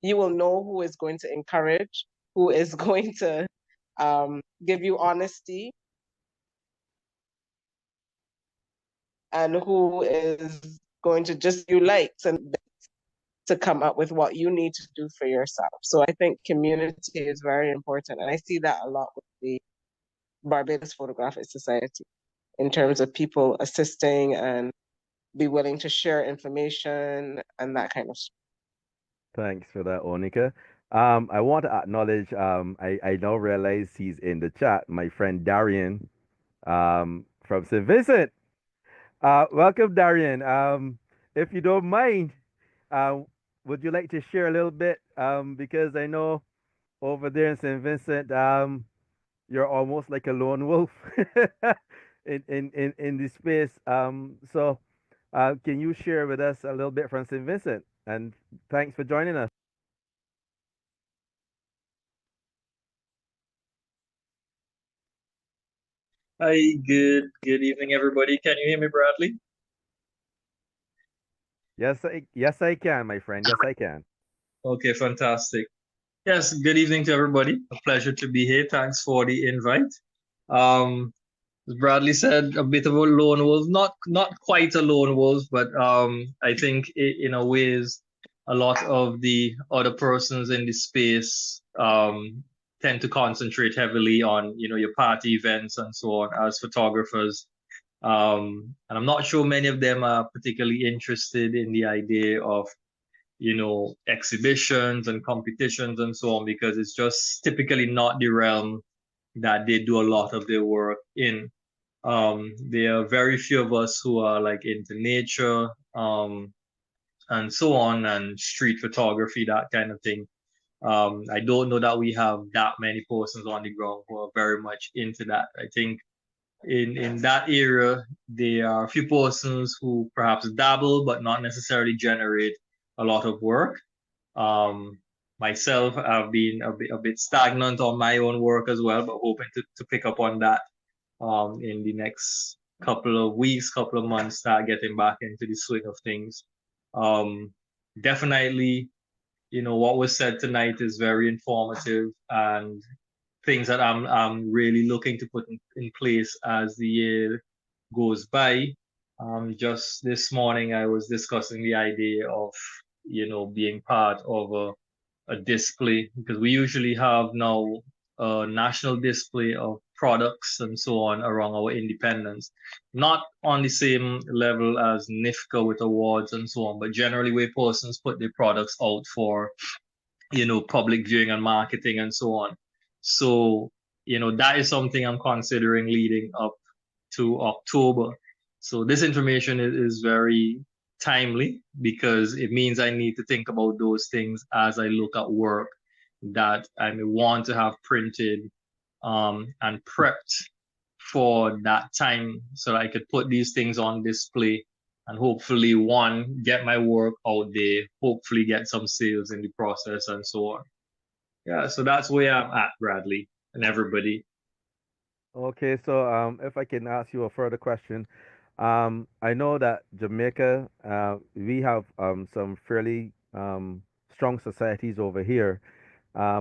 you will know who is going to encourage, who is going to give you honesty, and who is going to just do likes and to come up with what you need to do for yourself. So I think community is very important. And I see that a lot with the Barbados Photographic Society in terms of people assisting and be willing to share information and that kind of stuff. Thanks for that, Onika. I want to acknowledge, I now realize he's in the chat, my friend Darian, from St. Vincent. Welcome, Darian. If you don't mind, uh, would you like to share a little bit? Because I know over there in St. Vincent, you're almost like a lone wolf in this space. So, can you share with us a little bit from St. Vincent? And thanks for joining us. Hi, good evening, everybody. Can you hear me, Bradley? Yes, I can, my friend. Yes, I can. Okay, fantastic. Yes, good evening to everybody. A pleasure to be here. Thanks for the invite. As Bradley said, a bit of a lone wolf, not quite a lone wolf, but I think in a ways, a lot of the other persons in the space tend to concentrate heavily on your party events and so on as photographers. And I'm not sure many of them are particularly interested in the idea of exhibitions and competitions and so on, because it's just typically not the realm that they do a lot of their work in. There are very few of us who are like into nature and so on, and street photography, that kind of thing. I don't know that we have that many persons on the ground who are very much into that. I think in that area, there are a few persons who perhaps dabble but not necessarily generate a lot of work. Myself, I've been a bit stagnant on my own work as well, but hoping to pick up on that in the next couple of weeks, couple of months, start getting back into the swing of things. Definitely, what was said tonight is very informative, and things that I'm really looking to put in place as the year goes by. Just this morning, I was discussing the idea of being part of a display, because we usually have now a national display of products and so on around our independence, not on the same level as NIFCA with awards and so on, but generally where persons put their products out for public viewing and marketing and so on. So that is something I'm considering leading up to October. So this information is very timely, because it means I need to think about those things as I look at work that I may want to have printed and prepped for that time, so I could put these things on display and hopefully, one, get my work out there, hopefully get some sales in the process and so on. Yeah, so that's where I'm at, Bradley, and everybody. Okay, so if I can ask you a further question, I know that Jamaica, we have some fairly strong societies over here. How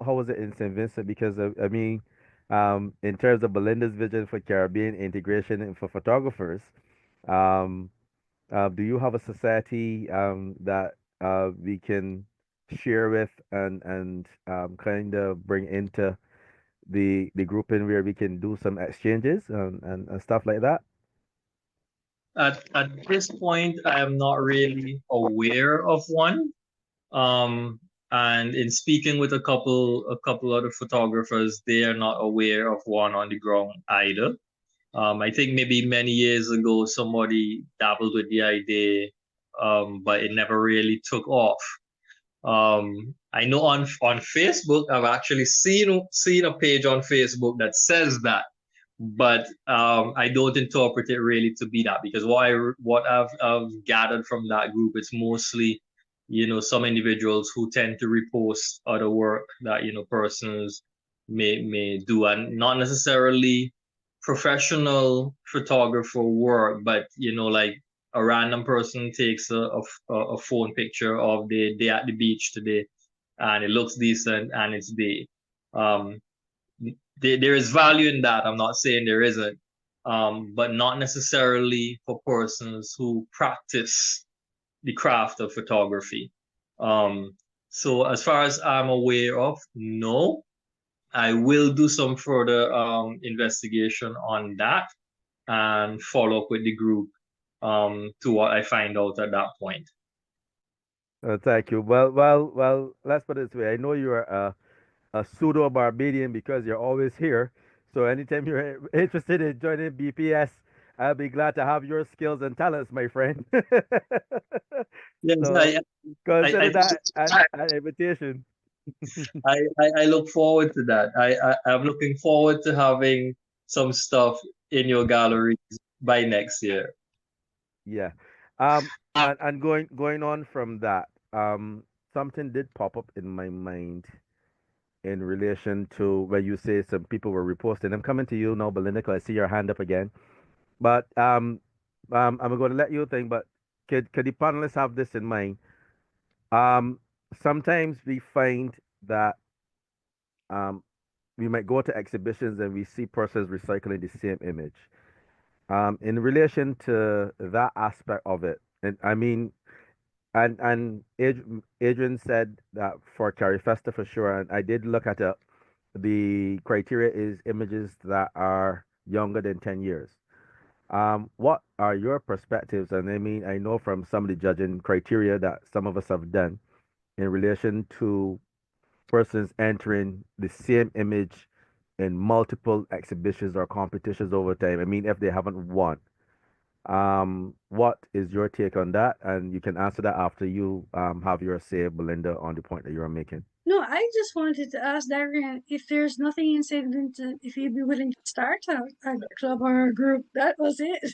was it in St. Vincent? Because I mean, in terms of Belinda's vision for Caribbean integration and for photographers, um, do you have a society that we can share with and kind of bring into the grouping where we can do some exchanges and stuff like that? At this point, I am not really aware of one. And in speaking with a couple other photographers, they are not aware of one on the ground either. I think maybe many years ago somebody dabbled with the idea, but it never really took off. I know on Facebook, I've actually seen a page on Facebook that says that, but I don't interpret it really to be that, because what I've gathered from that group, it's mostly some individuals who tend to repost other work that persons may do, and not necessarily professional photographer work, but like a random person takes a phone picture of the day at the beach today, and it looks decent and it's day. There is value in that. I'm not saying there isn't, but not necessarily for persons who practice the craft of photography. So as far as I'm aware of, no. I will do some further investigation on that and follow up with the group to what I find out at that point. Thank you. Well. Let's put it this way. I know you are a pseudo Barbadian because you're always here. So anytime you're interested in joining BPS, I'll be glad to have your skills and talents, my friend. Yes, So consider I, that an invitation. I look forward to that. I'm looking forward to having some stuff in your galleries by next year. Yeah. And going on from that, something did pop up in my mind in relation to where you say some people were reposting. I'm coming to you now, Belinda, 'cause I see your hand up again. But I'm going to let you think. But could the panelists have this in mind? Sometimes we find that um, we might go to exhibitions and we see persons recycling the same image. In relation to that aspect of it, and I mean, Adrian said that for Carifesta for sure, and I did look at it. The criteria is images that are younger than 10 years. What are your perspectives? And I mean, I know from some of the judging criteria that some of us have done in relation to persons entering the same image in multiple exhibitions or competitions over time. I mean, if they haven't won. What is your take on that? And you can answer that after you have your say, Belinda, on the point that you're making. No, I just wanted to ask Darian if there's nothing incident, if he'd be willing to start a club or a group. That was it.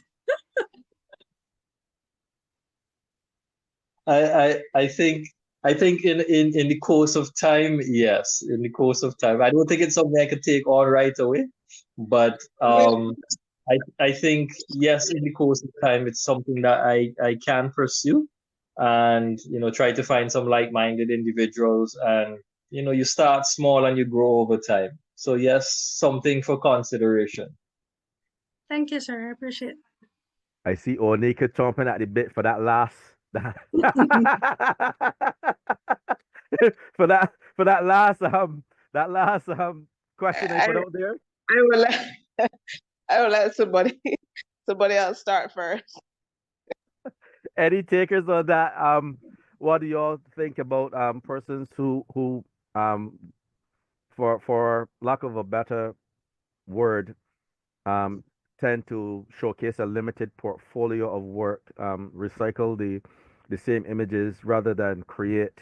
I think in the course of time, yes, in the course of time. I don't think it's something I could take on right away, but I think yes, in the course of time, it's something that I can pursue, and try to find some like-minded individuals, and you start small and you grow over time. So yes, something for consideration. Thank you, sir. I appreciate it. I see Onika chomping at the bit for that last for that last question I I, put out there. I will let I will let somebody else start first. Any takers on that? What do y'all think about persons who um for lack of a better word um tend to showcase a limited portfolio of work, recycle the same images rather than create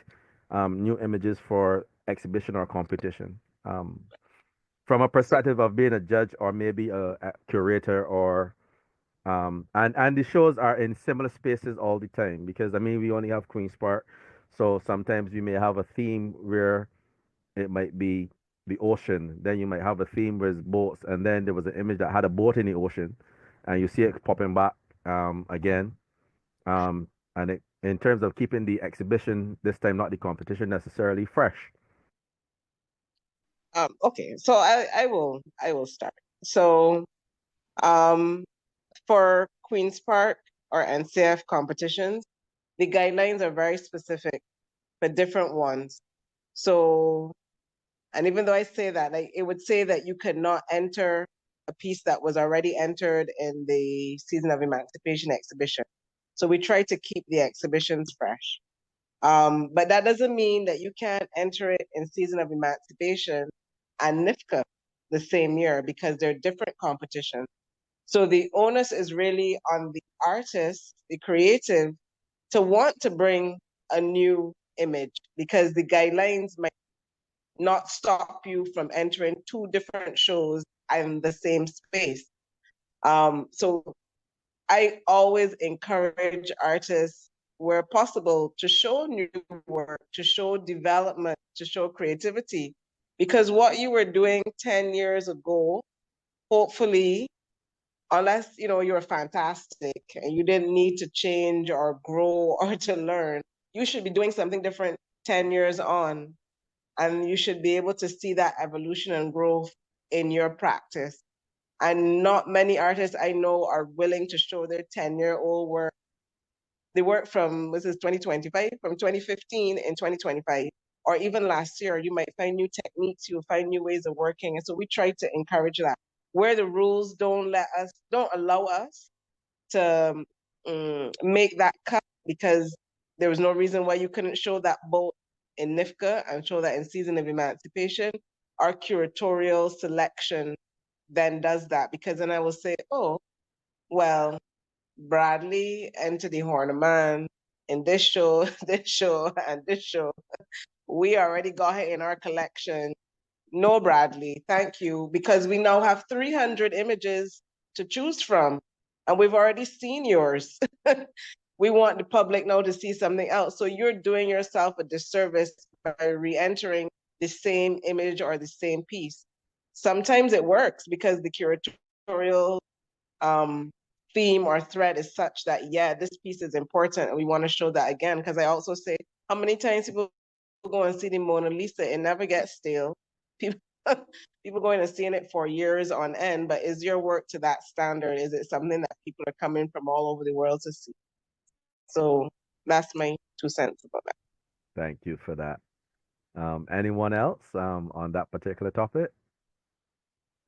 new images for exhibition or competition. From a So, perspective of being a judge or maybe a curator or and the shows are in similar spaces all the time because I mean we only have Queen's Park, so sometimes we may have a theme where it might be the ocean. Then you might have a theme where it's boats, and then there was an image that had a boat in the ocean, and you see it popping back again. Um, and in terms of keeping the exhibition this time, not the competition necessarily fresh. okay, so I will start. So um, for Queen's Park or NCF competitions, the guidelines are very specific for different ones. So, and even though I say that, like it would say that you could not enter a piece that was already entered in the Season of Emancipation exhibition. So we try to keep the exhibitions fresh. But that doesn't mean that you can't enter it in Season of Emancipation and NIFCA the same year because they're different competitions. So the onus is really on the artist, the creative, to want to bring a new image because the guidelines might not stop you from entering two different shows in the same space. So I always encourage artists where possible to show new work, to show development, to show creativity. Because what you were doing 10 years ago, hopefully, unless you're fantastic and you didn't need to change or grow or to learn, you should be doing something different 10 years on. And you should be able to see that evolution and growth in your practice. And not many artists I know are willing to show their 10-year-old work. They work from, this is 2025, from 2015 and 2025, or even last year. You might find new techniques, you'll find new ways of working. And so we try to encourage that. Where the rules don't allow us to make that cut, because there was no reason why you couldn't show that both in NIFCA and show that in Season of Emancipation. Our curatorial selection then does that, because then I will say, oh, well, Bradley entered the Horn of Man in this show, this show, and this show. We already got her in our collection. No, Bradley, thank you, because we now have 300 images to choose from, and we've already seen yours. We want the public now to see something else. So you're doing yourself a disservice by re-entering the same image or the same piece. Sometimes it works because the curatorial theme or thread is such that, yeah, this piece is important and we want to show that again. Because I also say, how many times people go and see the Mona Lisa? It never gets stale. People going and seeing it for years on end, but is your work to that standard? Is it something that people are coming from all over the world to see? So that's my 2 cents about that. Thank you for that. Anyone else on that particular topic?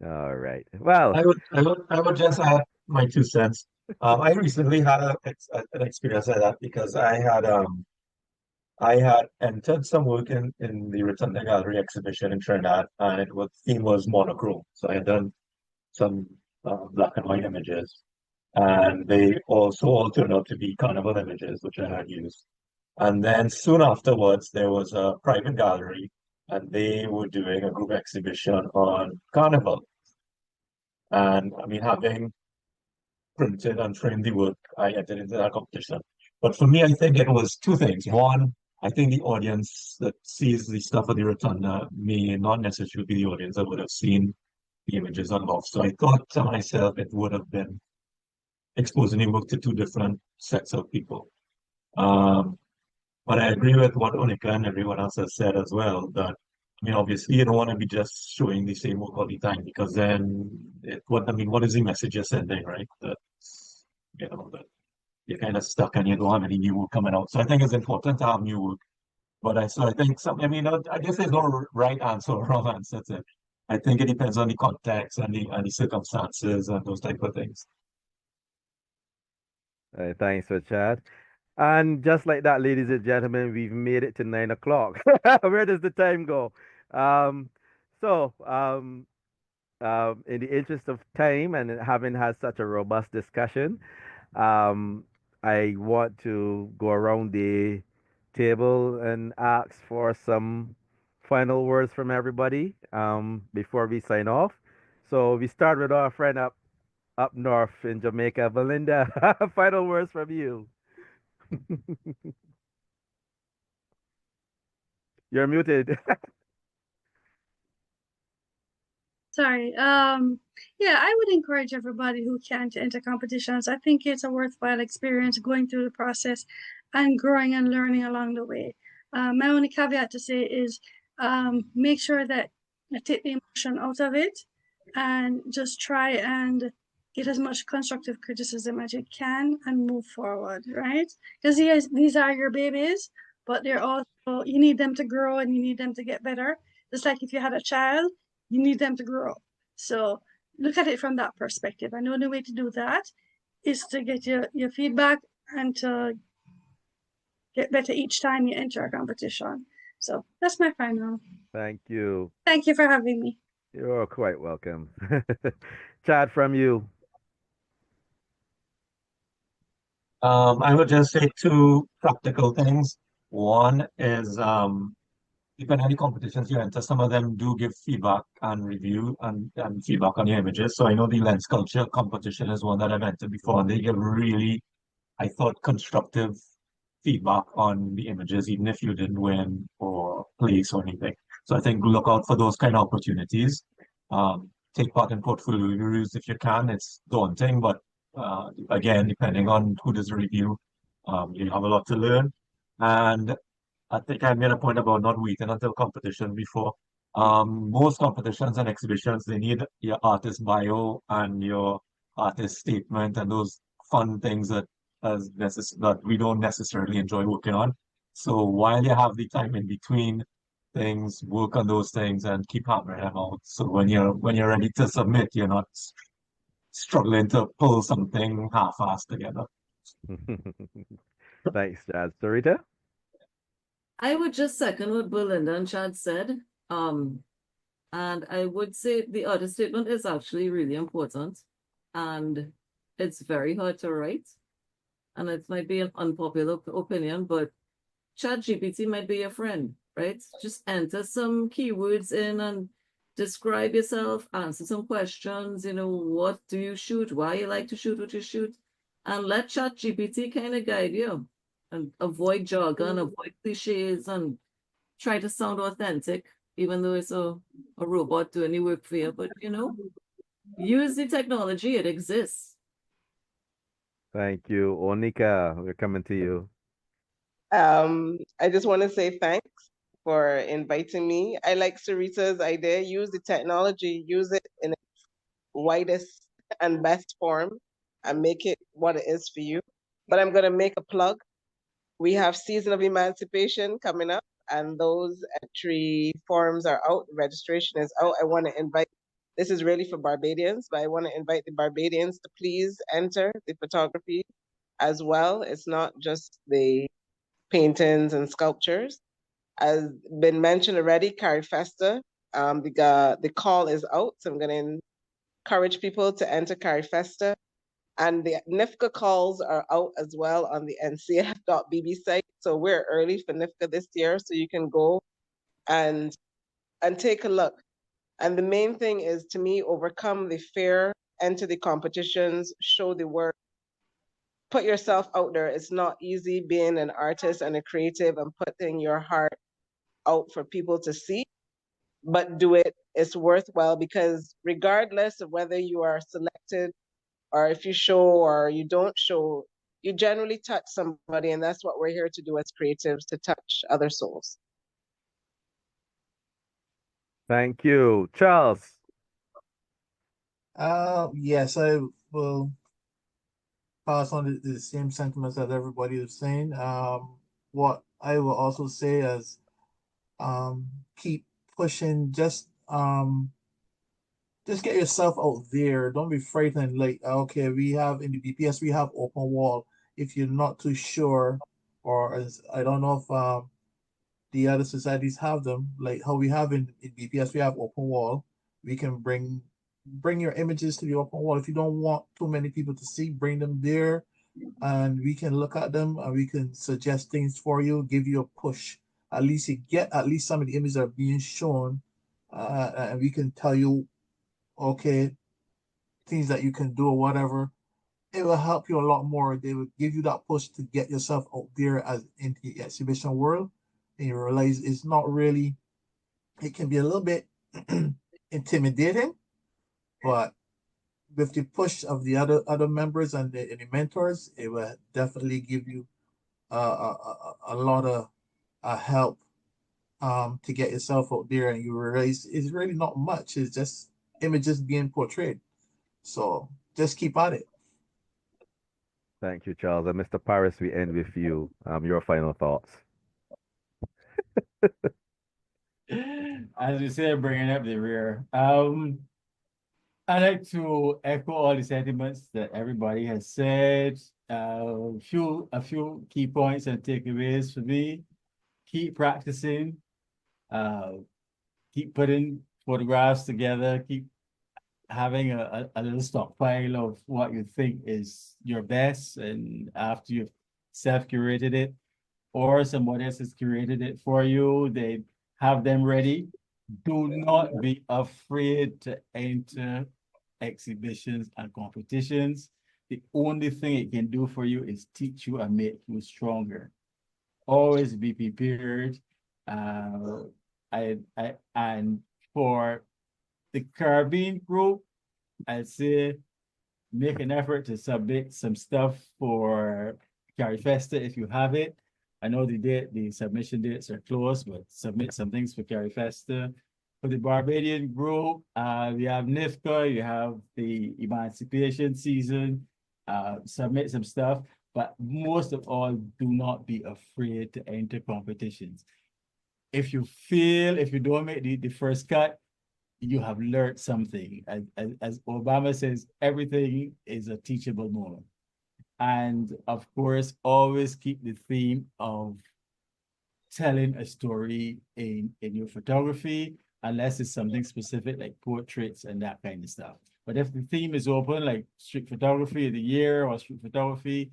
All right. Well, I would just add my 2 cents. I recently had an experience like that because I had entered some work in the Rotunda Gallery exhibition in Trinidad, and theme was monochrome. So I had done some black and white images, and they also all turned out to be carnival images, which I had used. And then soon afterwards, there was a private gallery, and they were doing a group exhibition on carnival. And I mean, having printed and framed the work, I entered into that competition. But for me, I think it was two things. One, I think the audience that sees the stuff at the Rotunda may not necessarily be the audience that would have seen the images on Love. So I thought to myself it would have been exposing the work to two different sets of people. But I agree with what Onika and everyone else has said as well, that I mean, obviously, you don't want to be just showing the same work all the time, because then, what is the message you're sending, right? That that you're kind of stuck and you don't have any new work coming out. So I think it's important to have new work. But I think I guess there's no right answer or wrong answer to it. I think it depends on the context and the circumstances and those type of things. thanks for chat. And just like that, ladies and gentlemen, we've made it to 9 o'clock. Where does the time go? Um, so, in the interest of time and having had such a robust discussion, um, I want to go around the table and ask for some final words from everybody before we sign off. So we start with our friend up north in Jamaica, Belinda. Final words from you. You're muted. Sorry. Yeah, I would encourage everybody who can to enter competitions. I think it's a worthwhile experience going through the process and growing and learning along the way. My only caveat to say is make sure that you take the emotion out of it and just try and get as much constructive criticism as you can and move forward, right? Because these are your babies, but they're also, you need them to grow and you need them to get better. Just like if you had a child, you need them to grow. So look at it from that perspective. And the only way to do that is to get your feedback and to get better each time you enter a competition. So that's my final. Thank you. Thank you for having me. You're quite welcome. Chad, from you. I would just say two practical things. One is depending on the competitions you enter, some of them do give feedback and review and feedback on your images. So I know the lens culture competition is one that I've entered before, and they give really, I thought, constructive feedback on the images, even if you didn't win or place or anything. So I think look out for those kind of opportunities. Take part in portfolio reviews if you can. It's daunting, but again, depending on who does the review, you have a lot to learn. And I think I made a point about not waiting until competition before Most competitions and exhibitions, they need your artist bio and your artist statement and those fun things that we don't necessarily enjoy working on. So while you have the time in between things, work on those things and keep hammering them out. So when you're ready to submit, you're not struggling to pull something half-assed together. Thanks, Chad. Sarita? I would just second what Belinda and Chad said. And I would say the artist statement is actually really important. And it's very hard to write. And it might be an unpopular opinion, but ChatGPT might be your friend, right? Just enter some keywords in and describe yourself, answer some questions, what do you shoot, why you like to shoot what you shoot, and let ChatGPT kind of guide you and avoid jargon, avoid cliches, and try to sound authentic, even though it's a robot doing the work for you. But, use the technology, it exists. Thank you. Onika, we're coming to you. I just want to say thanks for inviting me. I like Sarita's idea. Use the technology, use it in its widest and best form, and make it what it is for you. But I'm going to make a plug. We have Season of Emancipation coming up, and those entry forms are out. The registration is out. I want to invite, this is really for Barbadians, but I want to invite the Barbadians to please enter the photography as well. It's not just the paintings and sculptures. As been mentioned already, CariFesta, the call is out, so I'm going to encourage people to enter CariFesta. And the NIFCA calls are out as well on the ncf.bb site. So we're early for NIFCA this year, so you can go and take a look. And the main thing is, to me, overcome the fear, enter the competitions, show the work, put yourself out there. It's not easy being an artist and a creative and putting your heart out for people to see, but do it. It's worthwhile, because regardless of whether you are selected or if you show or you don't show, you generally touch somebody, and that's what we're here to do as creatives, to touch other souls. Thank you. Charles? Yes, I will pass on the same sentiments that everybody is saying. What I will also say is keep pushing, just get yourself out there. Don't be frightened. Like, okay, we have in the BPS, we have open wall. If you're not too sure, or as I don't know if the other societies have them, like how we have in BPS, we have open wall. We can bring your images to the open wall. If you don't want too many people to see, bring them there, and we can look at them and we can suggest things for you, give you a push. At least you get at least some of the images that are being shown, and we can tell you, okay, things that you can do or whatever. It will help you a lot more. They will give you that push to get yourself out there as in the exhibition world, and you realize it's not really. It can be a little bit intimidating, but with the push of the other members and the mentors, it will definitely give you a lot of help to get yourself out there, and you realize it's really not much. It's just images being portrayed. So just keep at it. Thank you, Charles. And Mr. Paris, we end with you. Your final thoughts. As you say, bringing up the rear. I like to echo all the sentiments that everybody has said. A few key points and takeaways for me. Keep practicing. Keep putting photographs together. Keep having a little stockpile of what you think is your best, and after you've self-curated it, or someone else has curated it for you, they have them ready. Do not be afraid to enter exhibitions and competitions. The only thing it can do for you is teach you and make you stronger. Always be prepared. And for the Caribbean group, I'd say make an effort to submit some stuff for CariFesta if you have it. I know the submission dates are close, but submit some things for CariFesta. for the Barbadian group, we have NIFCA, you have the Emancipation season, submit some stuff, but most of all, do not be afraid to enter competitions. If you fail, if you don't make the first cut, you have learned something. As Obama says, everything is a teachable moment. And of course, always keep the theme of telling a story in your photography, unless it's something specific like portraits and that kind of stuff. But if the theme is open, like street photography of the year or street photography,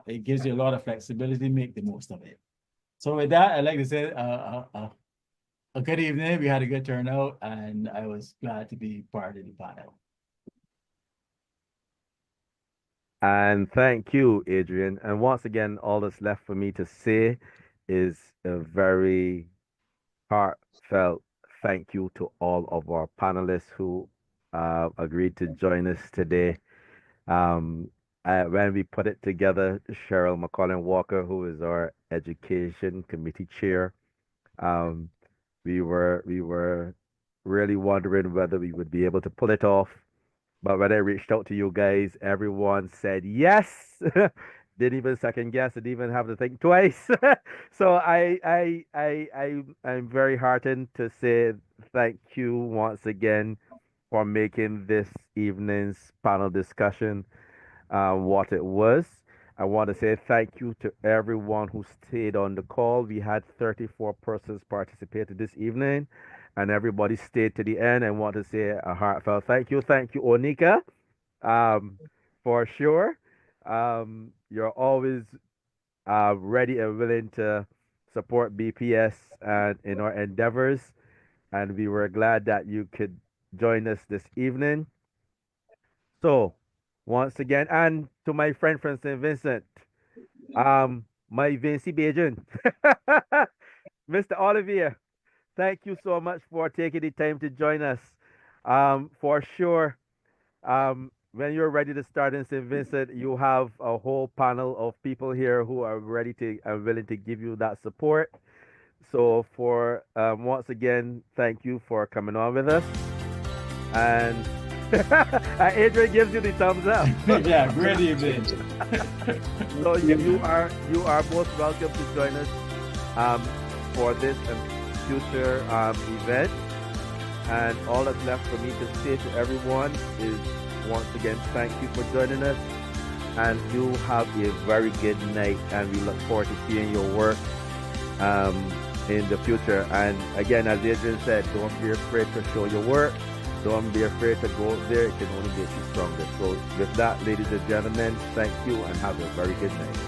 it gives you a lot of flexibility, make the most of it. So with that, I'd like to say a good evening. We had a good turnout and I was glad to be part of the panel. And thank you, Adrian. And once again, all that's left for me to say is a very heartfelt thank you to all of our panelists who agreed to join us today. When we put it together, Cheryl McCollin Walker, who is our education committee chair, we were really wondering whether we would be able to pull it off. But when I reached out to you guys, everyone said yes. Didn't even second guess, didn't even have to think twice. So I'm very heartened to say thank you once again for making this evening's panel discussion what it was. I want to say thank you to everyone who stayed on the call. We had 34 persons participated this evening, and everybody stayed to the end. I want to say a heartfelt thank you. Thank you, Onika, for sure. You're always ready and willing to support BPS and in our endeavors, and we were glad that you could join us this evening. So, once again, and to my friend from St. Vincent, my Vinci Bajan, Mr. Olivier, thank you so much for taking the time to join us. For sure, when you're ready to start in St. Vincent, you have a whole panel of people here who are ready to and willing to give you that support. So for once again, thank you for coming on with us. And Adrian gives you the thumbs up. Yeah, great evening. So you are most welcome to join us for this and future event. And all that's left for me to say to everyone is once again thank you for joining us, and you have a very good night. And we look forward to seeing your work in the future. And again, as Adrian said, don't be afraid to show your work. Don't be afraid to go there. It can only make you stronger. So with that, ladies and gentlemen, thank you and have a very good night.